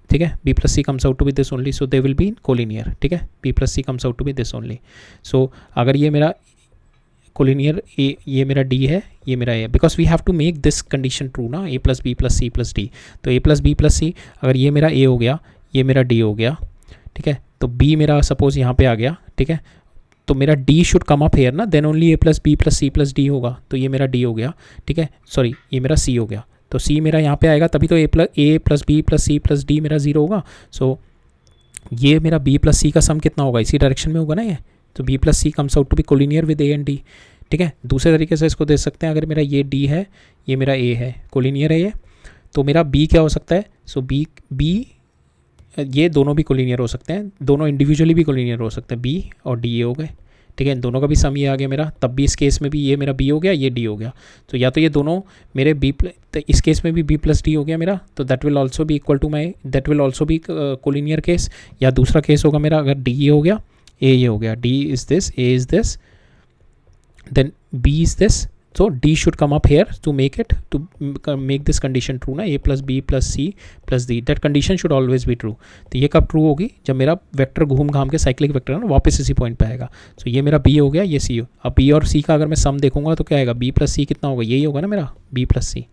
Speaker 1: ठीक है, B plus C comes out to be this only, so they will be collinear. ठीक है, B plus C comes out to be this only. So अगर ये मेरा collinear ए, ये मेरा D है, ये मेरा a, because we have to make this condition true ना, a plus B plus C plus D. तो a plus B plus c, अगर ये मेरा ए हो गया, ये मेरा डी हो गया, ठीक है, तो बी मेरा सपोज यहाँ पे आ गया, ठीक है, तो मेरा d should come up here ना, then only a plus B plus C plus d होगा. तो ये मेरा डी हो गया, ठीक है, सॉरी ये मेरा सी हो गया. तो सी मेरा यहाँ पे आएगा, तभी तो a plus B plus C plus d मेरा ज़ीरो होगा. सो ये मेरा बी प्लस सी का सम कितना होगा, इसी डायरेक्शन में होगा ना ये. तो B plus C comes out to be collinear with A and D. ठीक है, दूसरे तरीके से इसको दे सकते हैं, अगर मेरा ये डी है, ये मेरा ए है, कोलिनियर है ये, तो मेरा बी क्या हो सकता है. सो बी ये दोनों भी कोलिनियर हो सकते हैं, दोनों इंडिविजुअली भी कोलिनियर हो सकते हैं, बी और डी ये हो गए. ठीक है, इन दोनों का भी सम ये आ गया मेरा, तब भी इस केस में भी ये मेरा बी हो गया, ये डी हो गया. तो या तो ये दोनों मेरे बी, तो इस केस में भी बी प्लस डी हो गया मेरा, तो that will also be equal to my, that will also be collinear case. या दूसरा केस होगा मेरा, अगर डी ये हो गया, ए ये हो गया, D is this, A is this, then B is this, so D should come up here to make it, to make this condition true ना, A plus B plus C plus D, that condition should always be true. तो ये कब true होगी, जब मेरा vector घूम घाम के साइक्लिक वेक्टर है ना, वापस इसी पॉइंट पे आएगा. तो ये मेरा B हो गया, ये C हो. अब B और C का अगर मैं सम देखूंगा तो क्या आएगा, B प्लस C कितना होगा, यही होगा ना मेरा B plus C.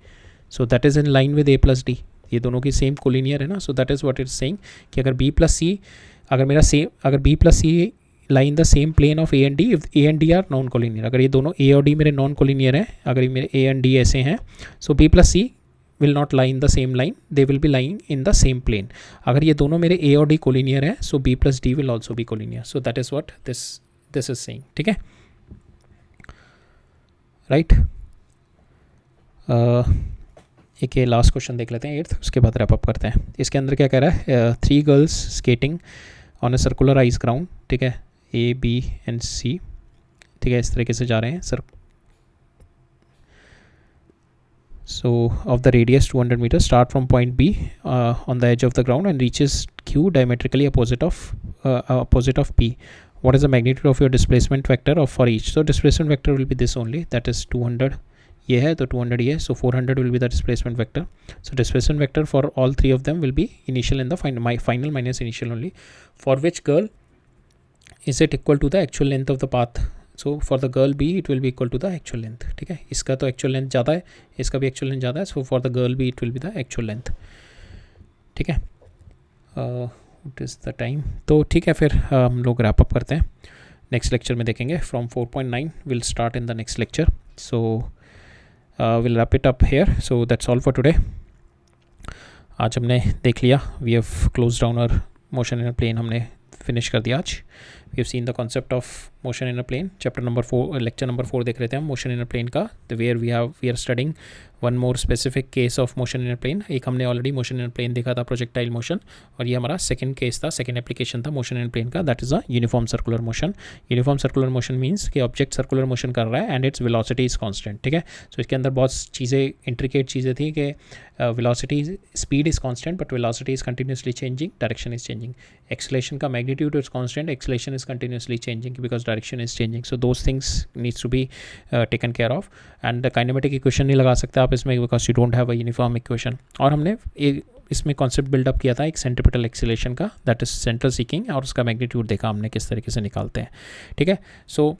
Speaker 1: So that is in line with A plus D, ये दोनों की सेम कोलिनियर है ना. सो that is what it is saying कि अगर B प्लस C, अगर मेरा सेम, अगर B plus C lie in the same plane of A and D, if A and D are non collinear, अगर ये दोनों ए और डी मेरे नॉन कोलिनियर हैं, अगर ये मेरे ए एंड डी ऐसे हैं, so b plus c will not lie in the same line, they will be lying in the same plane. अगर ये दोनों मेरे ए और डी कोलिनियर हैं, so b plus d will also be collinear. So that is what this is saying. ठीक है, right. एक ये लास्ट क्वेश्चन देख लेते हैं, 8th, उसके बाद रैप अप करते हैं. इसके अंदर क्या कह रहा है, 3 girls skating on a circular ice ground. ठीक है, A, B and C, ठीक है, इस तरीके से जा रहे हैं sir. So of the radius 200 metre, start from point B on the edge of the ground and reaches Q diametrically opposite of P. What is the magnitude of your displacement vector of for each. So displacement vector will be this only, that is 200 ये है, तो 200 ये है, so 400 will be the displacement vector. So displacement vector for all 3 of them will be initial in the final minus initial only. For which girl is it equal to the actual length of the path. So for the girl B it will be equal to the actual length. ठीक है, इसका तो actual length ज़्यादा है, इसका भी actual length ज़्यादा है, so for the girl B it will be the actual length. ठीक है, what is the time. तो ठीक है, फिर हम लोग wrap up करते हैं, नेक्स्ट लेक्चर में देखेंगे. From 4.9 will start in the next lecture. So will wrap it up here. So that's all for today. आज हमने देख लिया, we have close down our motion in a plane, हमने finish कर दिया आज. We have seen the concept of motion in a plane. Chapter number 4, lecture number 4 देख रहे थे हम मोशन इन अ प्लेन का, the where we are studying one more specific case of motion in a plane. एक हमने already motion in a plane देखा था, projectile motion, और ये हमारा सेकंड केस था, सेकंड एप्लीकेशन था मोशन इन अ प्लेन का, that is a uniform circular motion. Uniform circular motion means कि ऑब्जेक्ट सर्कुलर मोशन कर रहा है and its velocity is constant. ठीक है, सो इसके अंदर बहुत चीज़ें, इंट्रिकेट चीज़ें थी कि velocity, speed is constant but velocity is continuously changing, direction is changing. Acceleration का magnitude is constant, acceleration is continuously changing because direction is changing. So those things needs to be taken care of. And kinematic equation नहीं लगा सकते आप इसमें because you don't have a uniform equation. और हमने एक इसमें कॉन्सेप्ट बिल्डअप किया था एक सेंट्रीपिटल एक्सेलरेशन का, दैट इज सेंट्रल सीकिंग, और उसका मैग्नीट्यूड देखा हमने किस तरीके से निकालते हैं. ठीक है, सो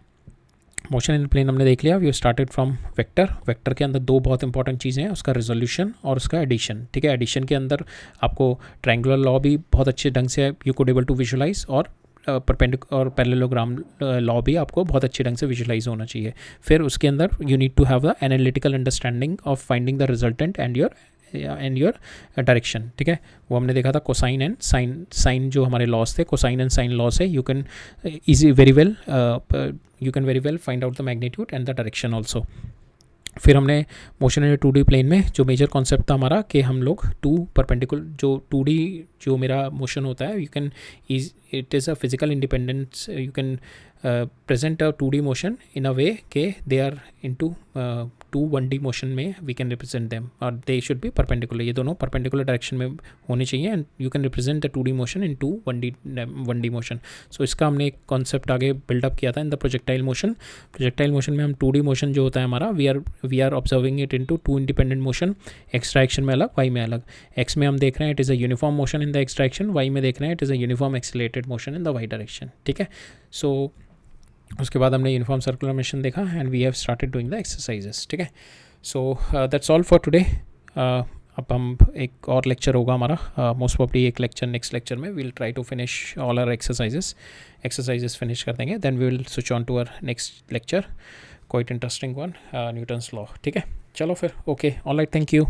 Speaker 1: मोशन इन प्लेन हमने देख लिया. We started from vector. Vector के अंदर 2 बहुत इंपॉर्टेंट चीज़ें हैं, उसका रिजोल्यूशन और उसका एडिशन. ठीक है, एडिशन के अंदर आपको ट्रायंगुलर लॉ भी बहुत अच्छे ढंग से you could able to visualise, और परपेंडिकुलर और पैरेललोग्राम लॉ भी आपको बहुत अच्छे ढंग से विजुलाइज होना चाहिए. फिर उसके अंदर you need to have the analytical understanding of finding the resultant and your direction. ठीक है, वो हमने देखा था कोसाइन एंड साइन जो हमारे लॉस थे, कोसाइन एंड साइन लॉ से you can very well find out the magnitude and the direction also. फिर हमने मोशन इन 2D प्लेन में जो मेजर कॉन्सेप्ट था हमारा कि हम लोग 2 परपेंडिकुलर जो 2D जो मेरा मोशन होता है, you can it is a physical independence, you can present a 2D motion in a way के they are into two 1D motion में वी कैन रिप्रेजेंट देम, और दे शुड बी परपेंडिकुलर, ये दोनों perpendicular direction में होने चाहिए, and you can represent the 2D motion in two 1D motion. So इसका हमने एक कॉन्सेप्ट आगे बिल्डअप किया था in the projectile motion. Projectile motion में हम 2D मोशन जो होता है हमारा, we are observing it into two independent motion, X direction में अलग, वाई में अलग. एक्स में हम देख रहे हैं it is a uniform motion in the X direction, Y में देख रहे हैं it is a uniform accelerated motion in the Y direction. ठीक है. सो उसके बाद हमने यूनिफॉर्म सर्कुलर मोशन देखा, and we have started doing the exercises. ठीक है. So that's all for today. अब हम एक और लेक्चर होगा हमारा, मोस्ट प्रॉब्ली एक लेक्चर नेक्स्ट लेक्चर में we'll try to finish all our exercises finish कर देंगे, then we will switch on to our next lecture, quite interesting one, Newton's law. ठीक है. चलो फिर, okay, all right, thank you.